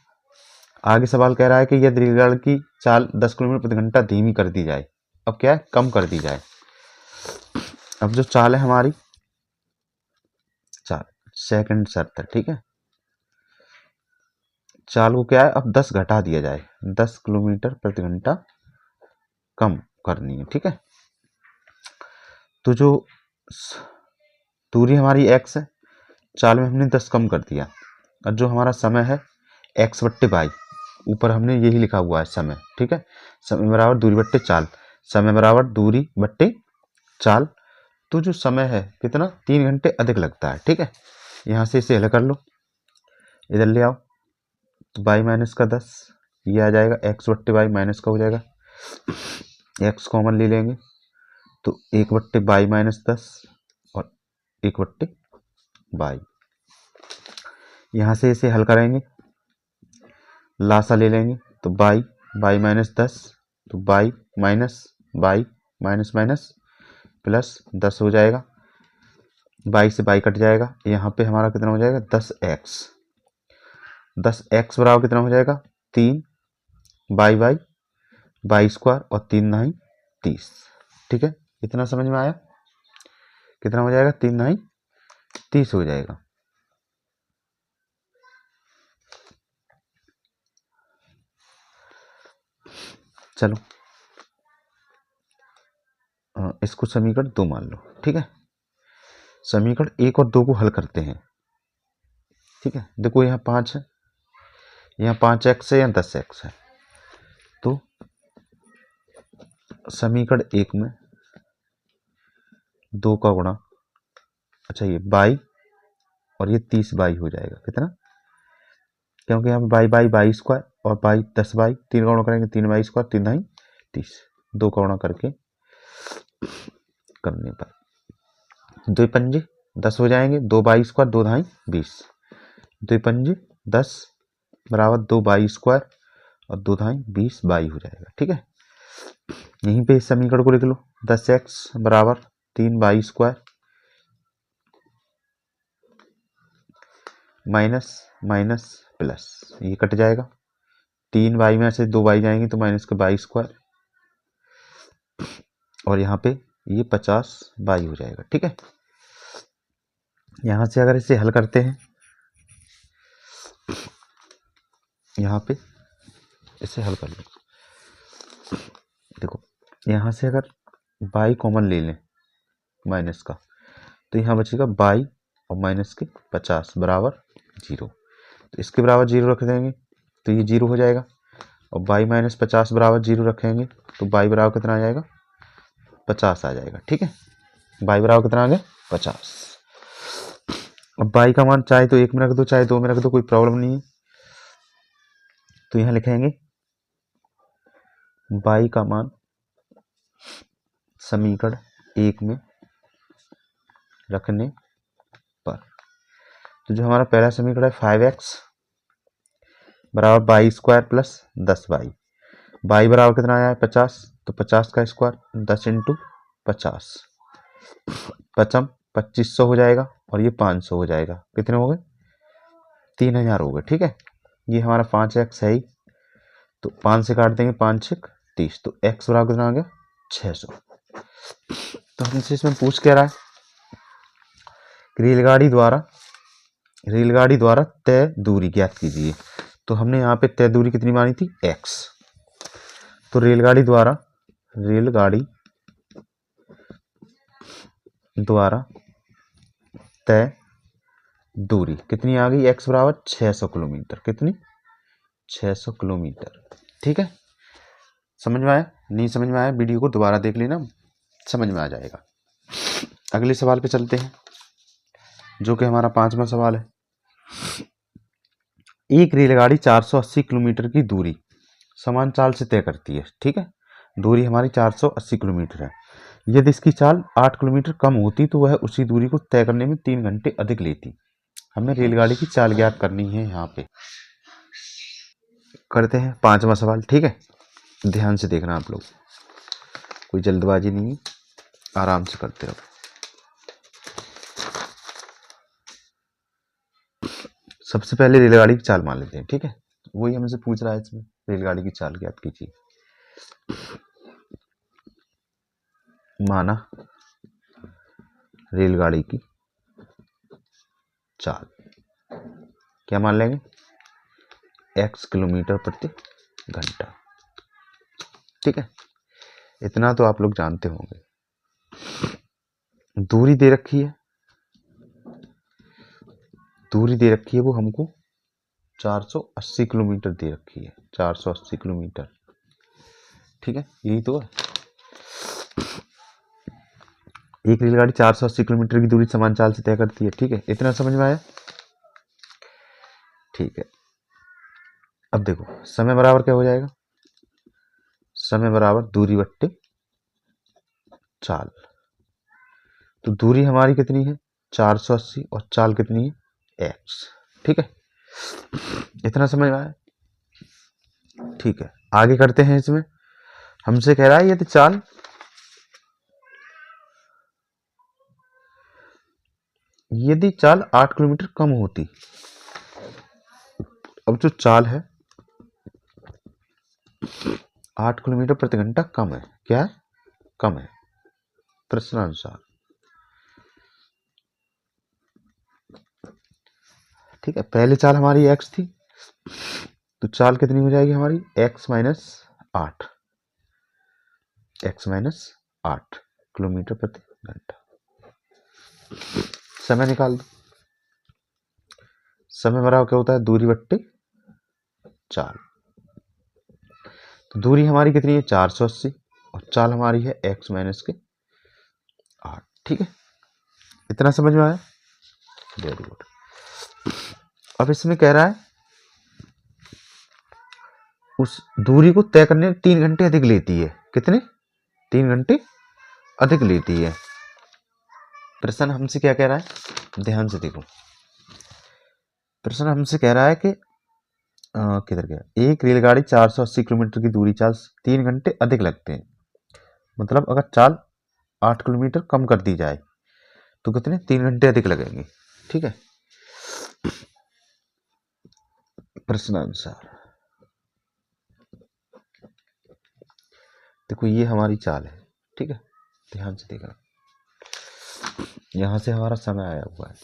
आगे सवाल कह रहा है कि यदि रेलगाड़ी की चाल 10 किलोमीटर प्रति घंटा धीमी कर दी जाए, अब क्या है कम कर दी जाए। अब जो चाल है हमारी चाल सेकंड शर्त है, ठीक है। चाल को क्या है अब 10 घटा दिया जाए, 10 किलोमीटर प्रति घंटा कम करनी है, ठीक है। तो जो दूरी हमारी x है, चाल में हमने 10 कम कर दिया, और जो हमारा समय है x/y, ऊपर हमने यही लिखा हुआ है समय, ठीक है। समय बराबर दूरी बट्टे चाल, समय बराबर दूरी बट्टे चाल। तो जो समय है कितना 3 घंटे अधिक लगता है, ठीक है। यहाँ से इसे हल कर लो, इधर ले आओ तो y माइनस का 10 ये आ जाएगा, x/y माइनस का हो जाएगा, x कॉमन ले लेंगे तो 1/y माइनस 10 और 1/y। यहाँ से इसे हल करेंगे, लासा ले लेंगे तो y माइनस 10 तो y minus y minus minus plus 10 हो जाएगा, y से y कट जाएगा। यहाँ पे हमारा कितना हो जाएगा 10x। 10x बराबर कितना हो जाएगा 3 y² और 3 9 30, ठीक है। इतना समझ में आया, कितना हो जाएगा 3 9 30 हो जाएगा। चलो इसको समीकरण 2 मान लो, ठीक है। समीकरण 1 और 2 को हल करते हैं, ठीक है। देखो यहाँ 5 है, यहाँ 5x है, यहाँ 10x है। तो समीकरण 1 में 2 का गुणा, अच्छा ये y और ये 30y हो जाएगा, कितना, क्योंकि यहाँ पे y² और y 10y, 3 का गुणा करेंगे 3y², 3 9 30, 2 का गुणा करके करने पर 2 पंजे 10 हो जाएंगे, 2y² 2 9 20, 2 पंजे 10 बराबर 2y² और 2 9 20 y हो जाएगा, ठीक है। यहीं पे इस समीकरण को लिख लो, 10x बराबर 3y² माइनस माइनस प्लस, ये कट जाएगा, 3y में से 2y जाएंगे तो माइनस का y², और यहाँ पे ये 50y हो जाएगा, ठीक है। यहाँ से अगर इसे हल करते हैं, यहाँ पे इसे हल कर लो, देखो यहाँ से अगर y कॉमन ले लें माइनस का, तो यहाँ बचेगा y और माइनस के 50 बराबर 0। तो इसके बराबर 0 रख देंगे तो ये 0 हो जाएगा, और y माइनस 50 बराबर 0 रखेंगे तो y बराबर कितना आ जाएगा 50 आ जाएगा, ठीक है। y बराबर कितना आ गया 50। अब y का मान चाहे तो 1 में रख दो चाहे 2 में रख दो, कोई प्रॉब्लम नहीं है। तो यहाँ लिखेंगे y का मान समीकरण 1 में रखने पर, तो जो हमारा पहला समीकरण है 5x बराबर y² + 10y, y बराबर कितना आया है 50, तो 50 का स्क्वायर 10 × 50, पचम 2500 हो जाएगा, और ये 500 हो जाएगा, कितने हो गए 3000 हो गए, ठीक है। ये हमारा 5x है ही, तो 5 से काट देंगे 5 6 30, तो x बराबर कितना आ गया 600। तो हमसे इसमें पूछ क्या रहा है, रेलगाड़ी द्वारा तय दूरी ज्ञात कीजिए। तो हमने यहाँ पे तय दूरी कितनी मानी थी x, तो रेलगाड़ी द्वारा तय दूरी कितनी आ गई, x बराबर 600 किलोमीटर। कितनी, 600 किलोमीटर। ठीक है, समझ में आया? नहीं समझ में आया वीडियो को दोबारा देख लेना, समझ में आ जाएगा। अगले सवाल पे चलते हैं, जो कि हमारा 5वां सवाल है। एक रेलगाड़ी 480 किलोमीटर की दूरी समान चाल से तय करती है। ठीक है, दूरी हमारी 480 किलोमीटर है। यदि इसकी चाल 8 किलोमीटर कम होती तो वह उसी दूरी को तय करने में 3 घंटे अधिक लेती। हमें रेलगाड़ी की चाल ज्ञात करनी है। यहाँ पे करते हैं 5वां सवाल। ठीक है, ध्यान से देखना आप लोग, कोई जल्दबाजी नहीं है, आराम से करते रहो। सबसे पहले रेलगाड़ी की चाल मान लेते हैं। ठीक है, वही हमसे पूछ रहा है इसमें, रेलगाड़ी की चाल ज्ञात कीजिए। माना रेलगाड़ी की चाल, क्या मान लेंगे, x किलोमीटर प्रति घंटा। ठीक है, इतना तो आप लोग जानते होंगे। दूरी दे रखी है, दूरी दे रखी है वो हमको 480 किलोमीटर दे रखी है, 480 किलोमीटर। ठीक है, यही तो है। एक रेलगाड़ी 480 किलोमीटर की दूरी समान चाल से तय करती है। ठीक है, इतना समझ में आया? ठीक है, अब देखो समय बराबर क्या हो जाएगा, समय बराबर दूरी बट्टे चाल। तो दूरी हमारी कितनी है 480 और चाल कितनी है x। ठीक है, इतना समझ में आया? ठीक है, आगे करते हैं। इसमें हमसे कह रहा है यदि चाल यदि चाल 8 किलोमीटर कम होती। अब जो चाल है 8 किलोमीटर प्रति घंटा कम है, क्या है, कम है प्रश्नानुसार। ठीक है, पहले चाल हमारी x थी, तो चाल कितनी हो जाएगी हमारी x minus 8, x minus 8 kilometre प्रति घंटा। समय निकाल दो, समय बराबर क्या होता है, दूरी बट्टे चाल। तो दूरी हमारी कितनी है 480 और चाल हमारी है x माइनस के 8। ठीक है, इतना समझ में आया? Very good. अब इसमें कह रहा है उस दूरी को तय करने में 3 घंटे अधिक लेती है। कितने, 3 घंटे अधिक लेती है। प्रश्न हमसे क्या कह रहा है, ध्यान से देखो। प्रश्न हमसे कह रहा है कि किधर गया, एक रेलगाड़ी 480 किलोमीटर की दूरी चाल 3 घंटे अधिक लगते हैं। मतलब अगर चाल 8 किलोमीटर कम कर दी जाए तो कितने, 3 घंटे अधिक लगेंगे। ठीक है, प्रश्नानुसार देखो ये हमारी चाल है। ठीक है, ध्यान से देखना, यहां से हमारा समय आया हुआ है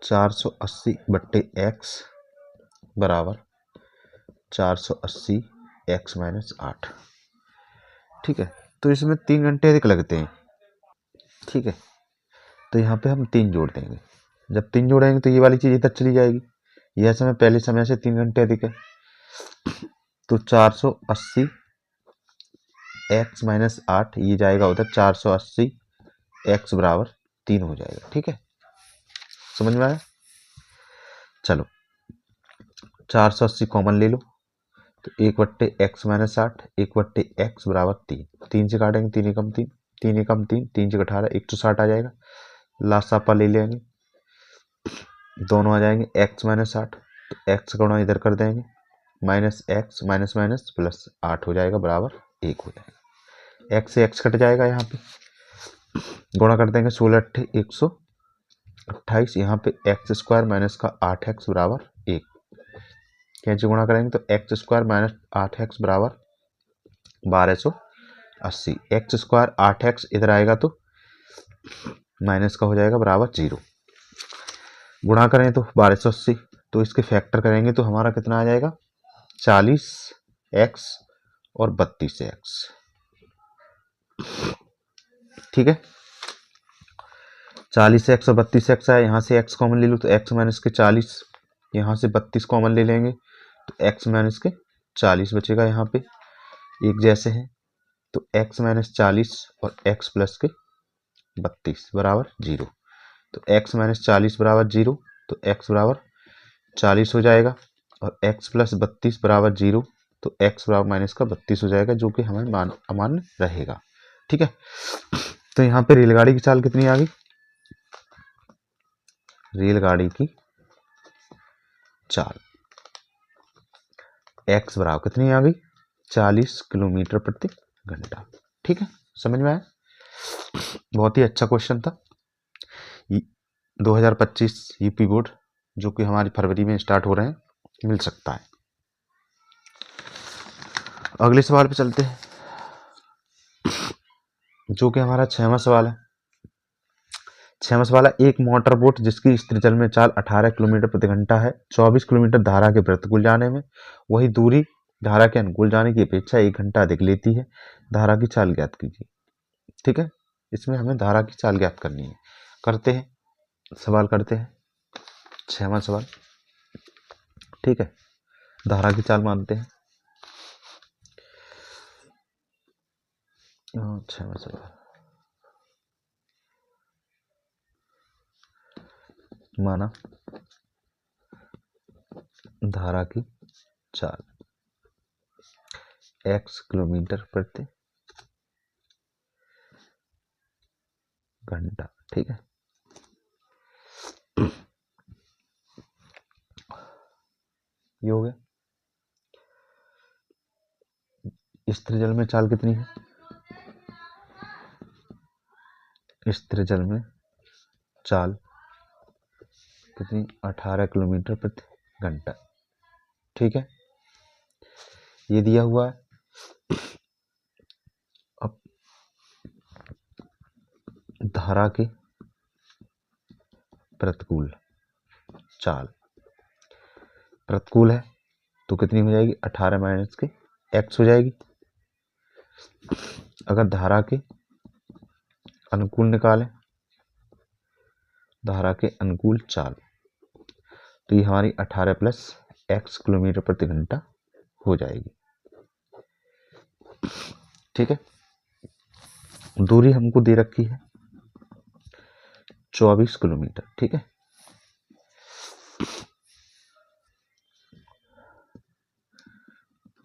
480 बट्टे x बराबर 480 x माइनस 8। ठीक है, तो इसमें 3 घंटे अधिक लगते हैं। ठीक है, तो यहाँ पे हम 3 जोड़ देंगे। जब 3 जोड़ेंगे तो ये वाली चीज इधर चली जाएगी, यह समय पहले समय से 3 घंटे अधिक है। तो 480 x माइनस 8 ये जाएगा उधर, 480 x बराबर 3 हो जाएगा। ठीक है, समझ में आया? चलो 480 कॉमन ले लो, तो 1/x माइनस 8, 1/x बराबर 3, 3 से काटेंगे 3 एकम 3, 3 एकम 3, 3 से 18, 160 आ जाएगा। लास्ट सापा ले लेंगे, दोनों आ जाएंगे x माइनस 8, तो x का गुणा इधर कर देंगे, minus x minus minus plus 8 हो जाएगा बराबर 1 हो जाएगा। x से x कट जाएगा, यहाँ पे गुणा कर देंगे 16 8 128, यहाँ पे एक्स स्क्वायर माइनस का 8x बराबर 1, कैसे गुणा करेंगे तो एक्स स्क्वायर माइनस 8x बराबर 1280, एक्स स्क्वायर 8x इधर आएगा तो माइनस का हो जाएगा बराबर 0, गुणा करें तो 1280, तो इसके फैक्टर करेंगे तो हमारा कितना आ जाएगा 40x और 32x। ठीक है, 40 एक्स और 32 एक्स आया, यहाँ से एक्स कॉमन ले लूँ तो एक्स माइनस के 40, यहाँ से 32 कॉमन ले लेंगे तो एक्स माइनस के 40 बचेगा। यहाँ पे एक जैसे हैं तो एक्स माइनस 40 और एक्स प्लस के 32 बराबर 0। तो एक्स माइनस 40 बराबर 0, तो एक्स बराबर 40 हो जाएगा और एक्स प्लस 32 बराबर 0, तो एक्स बराबर माइनस का 32 हो जाएगा, जो कि हमें अमान्य रहेगा। ठीक है, तो यहाँ पे रेलगाड़ी की चाल कितनी आ गई? रेलगाड़ी की चाल एक्स बराबर कितनी आ गई? 40 किलोमीटर प्रति घंटा। ठीक है, समझ में आया? बहुत ही अच्छा क्वेश्चन था। 2025 यूपी बोर्ड जो कि हमारी फरवरी में स्टार्ट हो रहे हैं, मिल सकता है। अगले सवाल पे चलते हैं, जो कि हमारा 6वां सवाल है। 6वां सवाल है, एक मोटर बोट जिसकी स्थिर जल में चाल 18 किलोमीटर प्रति घंटा है, 24 किलोमीटर धारा के प्रतिकूल जाने में, वही दूरी धारा के अनुकूल जाने की अपेक्षा 1 घंटा अधिक लेती है, धारा की चाल ज्ञात कीजिए। ठीक है, इसमें हमें धारा की चाल ज्ञात करनी है। करते हैं, सवाल करते हैं, 6वां सवाल। ठीक है, धारा की चाल मानते हैं। 6वां सवाल माना धारा की चाल x किलोमीटर प्रति घंटा। ठीक है, ये हो गया। स्थिर जल में चाल कितनी है? स्थिर जल में चाल कितनी? 18 किलोमीटर प्रति घंटा। ठीक है, ये दिया हुआ है। अब धारा की प्रतिकूल चाल, प्रतिकूल है तो कितनी हो जाएगी? 18 माइनस के x हो जाएगी। अगर धारा के अनुकूल निकालें, धारा के अनुकूल चाल, तो ये हमारी 18 प्लस x किलोमीटर प्रति घंटा हो जाएगी। ठीक है, दूरी हमको दे रखी है 24 किलोमीटर। ठीक है,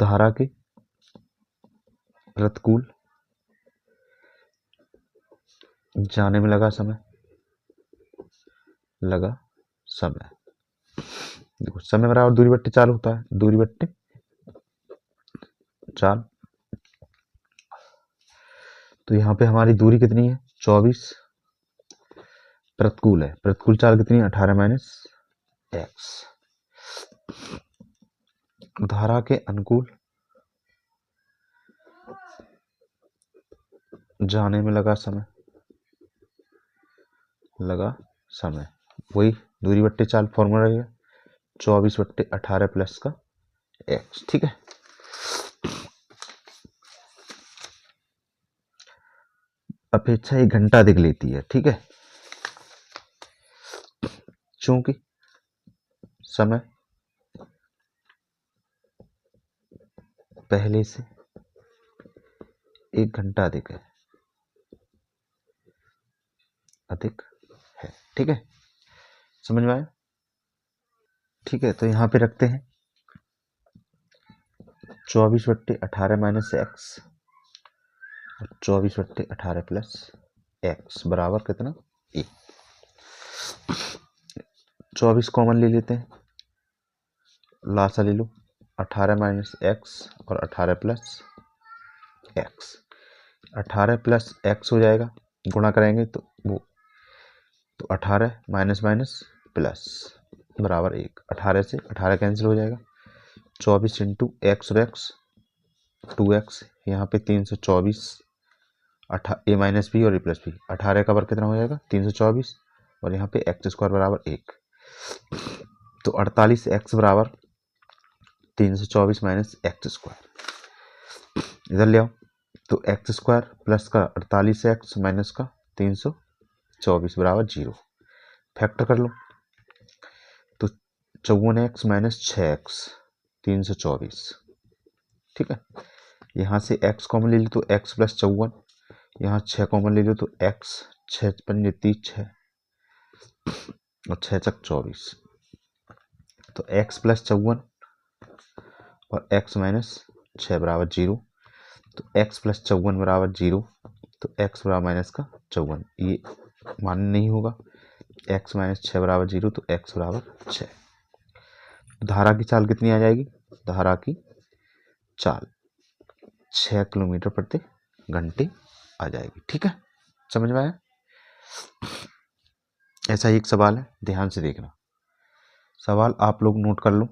धारा के प्रतिकूल जाने में लगा समय, देखो समय बराबर दूरी बट्टे चाल होता है, दूरी बट्टे चाल। तो यहाँ पे हमारी दूरी कितनी है? 24, प्रतिकूल है, प्रतिकूल चाल कितनी है? 18 माइनस एक्स। धारा के अनुकूल जाने में लगा समय, वही दूरी बट्टे चाल फॉर्मूला रहेगा, 24 बट्टे 18 प्लस का एक्स। ठीक है, अपेक्षा 1 घंटा अधिक लेती है। ठीक है, चूंकि समय पहले से 1 घंटा अधिक है। ठीक है, समझ में आया? ठीक है, तो यहाँ पे रखते हैं 24 बट्टे 18 माइनस एक्स और 24 बट्टे 18 प्लस एक्स बराबर कितना? 1। 24 कॉमन ले लेते हैं, लासा ले लो, 18 माइनस एक्स और 18 प्लस एक्स। 18 प्लस एक्स हो जाएगा, गुणा करेंगे तो 18 माइनस माइनस प्लस बराबर 1। 18 से 18 कैंसिल हो जाएगा, 24 इंटू एक्स और एक्स 2x, यहाँ पे 324, ए माइनस बी और ए प्लस बी। 18 का वर्ग कितना हो जाएगा? 324, और यहाँ पे एक्स स्क्वायर बराबर 1। तो 48x बराबर 324 माइनस एक्स स्क्वायर। इधर ले आओ, तो एक्स स्क्वायर प्लस का 48x माइनस का 324, 24 बराबर 0। फैक्टर कर लो तो 54x माइनस 6x 324। ठीक है, यहाँ से x कॉमन ले लो तो x प्लस 54, यहाँ 6 कॉमन ले लो तो x, 6 पंजे 30 6 और 6 चक 24, तो x प्लस 54 और x माइनस 6 बराबर 0। तो x प्लस 54 बराबर 0, तो x बराबर माइनस का 54, ये मान्य नहीं होगा। x माइनस 6 बराबर 0, तो x बराबर 6। धारा की चाल कितनी आ जाएगी? धारा की चाल 6 किलोमीटर प्रति घंटे आ जाएगी। ठीक है, समझ में आया? ऐसा ही एक सवाल है, ध्यान से देखना। सवाल आप लोग नोट कर लो।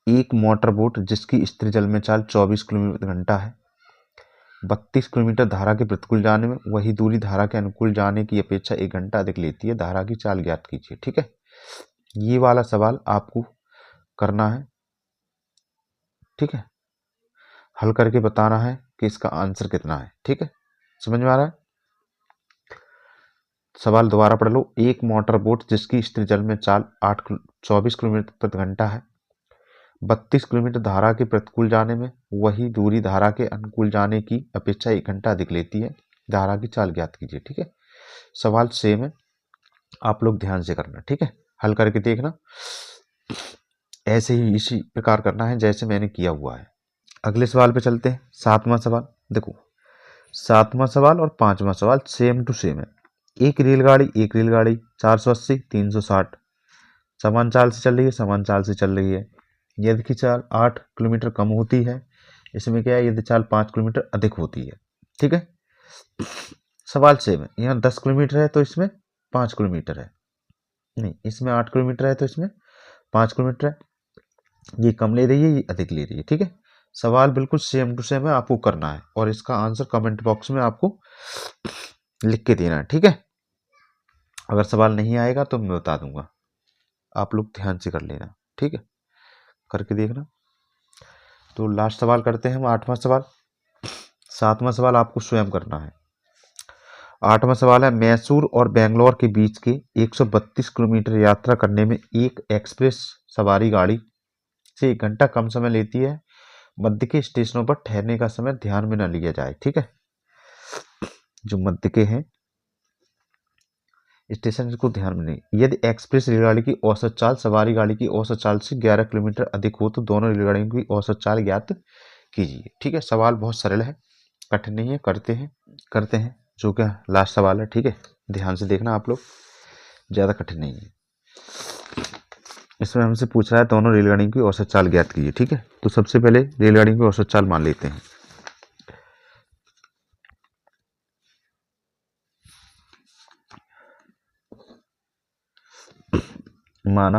एक मोटर बोट जिसकी स्थिर जल में चाल 24 किलोमीटर घंटा है, 32 किलोमीटर धारा के प्रतिकूल जाने में, वही दूरी धारा के अनुकूल जाने की अपेक्षा 1 घंटा अधिक लेती है। धारा की चाल ज्ञात कीजिए। ठीक है, ये वाला सवाल आपको करना है। ठीक है, हल करके बताना है कि इसका आंसर कितना है। ठीक है, समझ में आ रहा है? सवाल दोबारा पढ़ लो। एक मोटर बोट जिसकी स्थिर जल में चाल 24 किलोमीटर प्रति घंटा है, 32 किलोमीटर धारा के प्रतिकूल जाने में, वही दूरी धारा के अनुकूल जाने की अपेक्षा 1 घंटा अधिक लेती है। धारा की चाल ज्ञात कीजिए। ठीक है, सवाल सेम है, आप लोग ध्यान से करना। ठीक है, हल करके देखना। ऐसे ही इसी प्रकार करना है जैसे मैंने किया हुआ है। अगले सवाल पे चलते हैं। 7वां सवाल देखो, 7वां सवाल और 5वां सवाल सेम टू सेम है। एक रेलगाड़ी 480 360 समान चाल से चल रही है, समान चाल से चल रही है। यदि की चाल 8 किलोमीटर कम होती है, इसमें क्या है, यदि चाल 5 किलोमीटर अधिक होती है। ठीक है, सवाल सेम है। यहाँ 10 किलोमीटर है तो इसमें 5 किलोमीटर है, नहीं इसमें 8 किलोमीटर है तो इसमें 5 किलोमीटर है। ये कम ले रही है, ये अधिक ले रही है। ठीक है, सवाल बिल्कुल सेम टू सेम है, आपको करना है और इसका आंसर कमेंट बॉक्स में आपको लिख के देना है। ठीक है, अगर सवाल नहीं आएगा तो मैं बता दूंगा, आप लोग ध्यान से कर लेना। ठीक है, करके देखना। तो लास्ट सवाल करते हैं हम, 8वां सवाल। 7वां सवाल आपको स्वयं करना है। 8वां सवाल है, मैसूर और बेंगलोर के बीच के 132 किलोमीटर यात्रा करने में एक एक्सप्रेस सवारी गाड़ी से 1 घंटा कम समय लेती है। मध्य के स्टेशनों पर ठहरने का समय ध्यान में न लिया जाए। ठीक है, जो मध्य के हैं स्टेशन को ध्यान में नहीं। यदि एक्सप्रेस रेलगाड़ी की औसत चाल सवारी गाड़ी की औसत चाल से 11 किलोमीटर अधिक हो तो दोनों रेलगाड़ियों की औसत चाल ज्ञात कीजिए। ठीक है, सवाल बहुत सरल है, कठिन नहीं है। करते हैं जो क्या लास्ट सवाल है। ठीक है, ध्यान से देखना आप लोग, ज़्यादा कठिन नहीं है। इसमें हमसे पूछ रहा है दोनों रेलगाड़ियों की औसत चाल ज्ञात कीजिए। ठीक है, तो सबसे पहले रेलगाड़ियों की औसत चाल मान लेते हैं। माना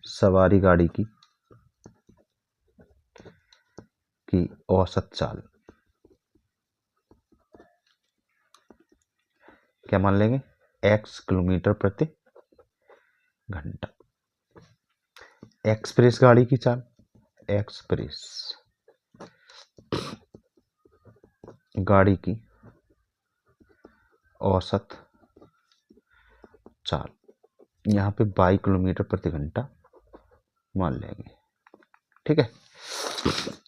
सवारी गाड़ी की औसत चाल क्या मान लेंगे, x किलोमीटर प्रति घंटा। एक्सप्रेस गाड़ी की चाल, एक्सप्रेस गाड़ी की औसत चाल यहाँ पे 22 किलोमीटर प्रति घंटा मान लेंगे। ठीक है,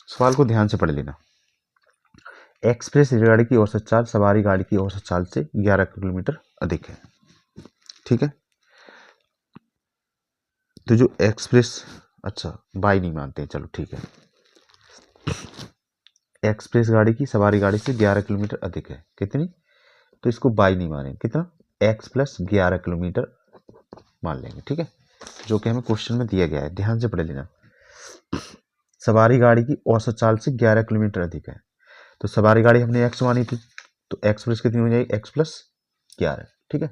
सवाल को ध्यान से पढ़ लेना। एक्सप्रेस रेलगाड़ी की औसत चाल सवारी गाड़ी की औसत चाल से 11 किलोमीटर अधिक है। ठीक है, तो जो एक्सप्रेस, अच्छा बाई नहीं मानते हैं, चलो ठीक है। एक्सप्रेस गाड़ी की सवारी गाड़ी से 11 किलोमीटर अधिक है, कितनी, तो इसको बाई नहीं मानेंगे, कितना, x प्लस 11 किलोमीटर मान लेंगे। ठीक है, जो कि हमें क्वेश्चन में दिया गया है, ध्यान से पढ़ लेना। सवारी गाड़ी की औसत चाल से 11 किलोमीटर अधिक है, तो सवारी गाड़ी हमने x मानी थी, तो x प्लस कितनी हो जाएगी, x प्लस 11। ठीक है,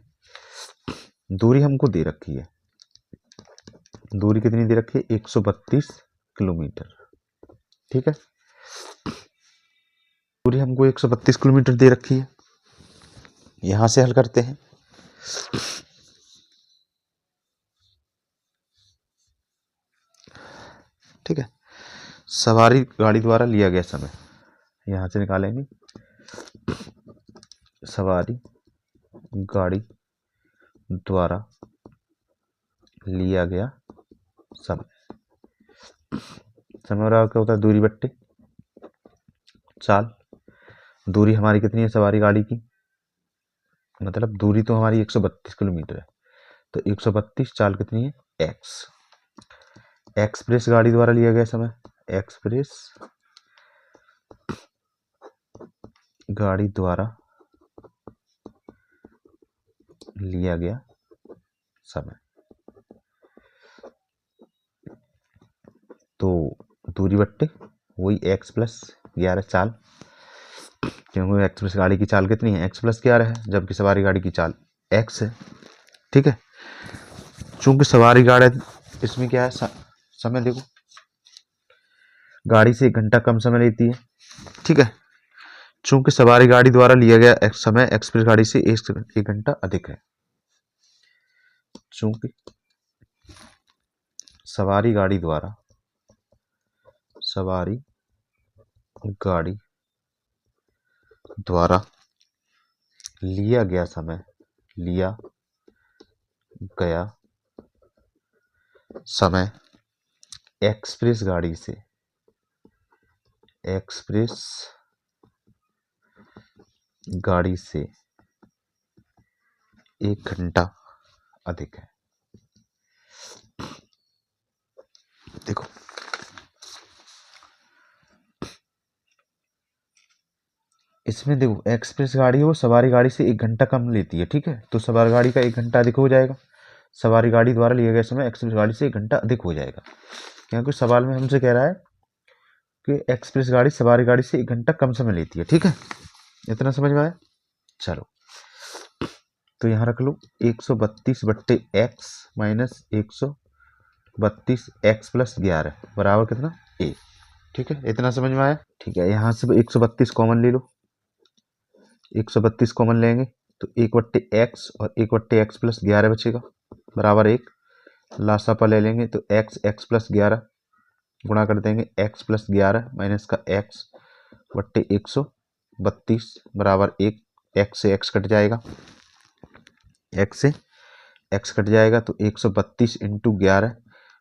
दूरी हमको दे रखी है, दूरी कितनी दे रखी है, 132 किलोमीटर। ठीक है, दूरी हमको 132 किलोमीटर दे रखी है। यहां से हल करते हैं। ठीक है, सवारी गाड़ी द्वारा लिया गया समय यहां से निकालेंगे। सवारी गाड़ी द्वारा लिया गया समय। समय बराबर क्या होता है, दूरी बट्टे चाल। दूरी हमारी कितनी है सवारी गाड़ी की, मतलब दूरी तो हमारी 132 किलोमीटर है, तो 132 चाल कितनी है, एक्स। एक्सप्रेस गाड़ी द्वारा लिया गया समय, एक्सप्रेस गाड़ी द्वारा लिया गया समय, तो दूरी बट्टे वही एक्स प्लस 11 चाल, क्योंकि एक्सप्रेस गाड़ी की चाल कितनी है, एक्स प्लस 11 है, जबकि सवारी गाड़ी की चाल एक्स है। ठीक है, चूंकि सवारी गाड़ी इसमें क्या है, समय देखो गाड़ी से 1 घंटा कम समय लेती है। ठीक है, चूंकि सवारी गाड़ी द्वारा लिया गया समय एक्सप्रेस गाड़ी से 1 घंटा अधिक है। चूंकि सवारी गाड़ी द्वारा लिया गया समय एक्सप्रेस गाड़ी से 1 घंटा अधिक है। देखो इसमें देखो एक्सप्रेस गाड़ी वो सवारी गाड़ी से 1 घंटा कम लेती है। ठीक है, तो सवारी गाड़ी का 1 घंटा अधिक हो जाएगा, सवारी गाड़ी द्वारा लिया गया समय एक्सप्रेस गाड़ी से 1 घंटा अधिक हो जाएगा, क्योंकि सवाल में हमसे कह रहा है कि एक्सप्रेस गाड़ी सवारी गाड़ी से 1 घंटा कम समय लेती है। ठीक है, इतना समझ में आया। चलो तो यहाँ रख लो 132 बट्टे एक्स माइनस 132 एक्स प्लस 11 बराबर कितना, ए। ठीक है, इतना समझ में आया। ठीक है, यहाँ से 132 कॉमन ले लो, 132 कॉमन लेंगे तो 1/x और 1/x प्लस 11 बचेगा बराबर 1। लासापा ले लेंगे तो x प्लस 11 गुणा कर देंगे x प्लस 11 माइनस का x बट्टे 132 बराबर 1। x से x कट जाएगा, तो 132 इंटू 11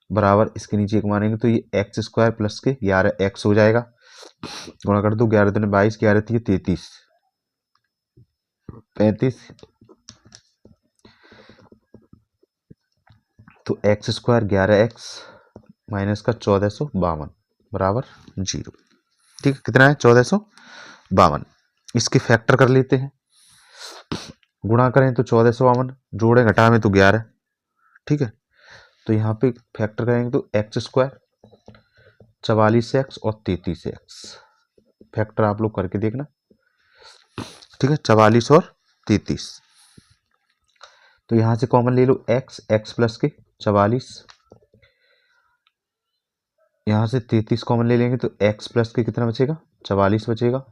बराबर इसके नीचे एक मानेंगे तो ये एक्स स्क्वायर प्लस के 11x हो जाएगा। गुणा कर दो, 11 दूनी 22, 11 3 33, 35, तो एक्स स्क्वायर 11x माइनस का 1452 बराबर 0। ठीक है, कितना है 1452। इसके फैक्टर कर लेते हैं, गुणा करें तो 1452, जोड़े घटाएं तो 11। ठीक है, तो यहाँ पे फैक्टर करेंगे तो एक्स स्क्वायर 44x और 33x, फैक्टर आप लोग करके देखना। ठीक है, 44 और 33, तो यहाँ से कॉमन ले लो x प्लस के 44, यहाँ से 33 कॉमन ले लेंगे तो x प्लस के कितना बचेगा, 44 बचेगा।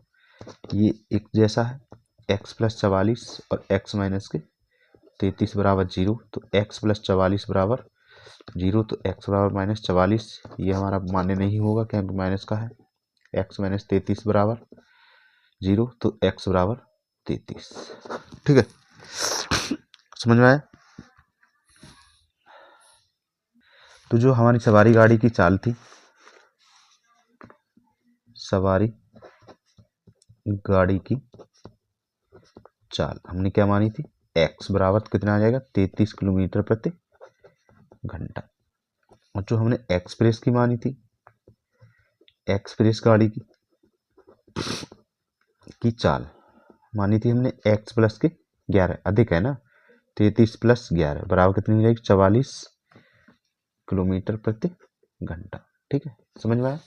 ये एक जैसा है, x प्लस 44 और x माइनस के 33 बराबर 0, तो x प्लस 44 बराबर 0, तो x बराबर माइनस 44, ये हमारा मान्य नहीं होगा क्योंकि माइनस का है। x माइनस 33 बराबर 0, तो x बराबर 33। ठीक है, समझ में आया। तो जो हमारी सवारी गाड़ी की चाल थी, सवारी गाड़ी की चाल हमने क्या मानी थी, x बराबर कितना आ जाएगा, 33 किलोमीटर प्रति घंटा। और जो हमने एक्सप्रेस की मानी थी, एक्सप्रेस गाड़ी की चाल मानी थी हमने x प्लस के 11, अधिक है ना, 33 प्लस 11 बराबर कितनी हो जाएगी, 44 किलोमीटर प्रति घंटा। ठीक है, समझ में आया।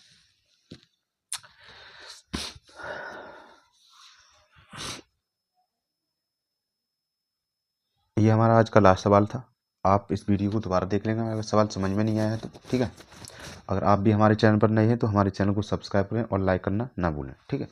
ये हमारा आज का लास्ट सवाल था। आप इस वीडियो को दोबारा देख लेना अगर सवाल समझ में नहीं आया है तो। ठीक है, अगर आप भी हमारे चैनल पर नए हैं तो हमारे चैनल को सब्सक्राइब करें और लाइक करना ना भूलें। ठीक है।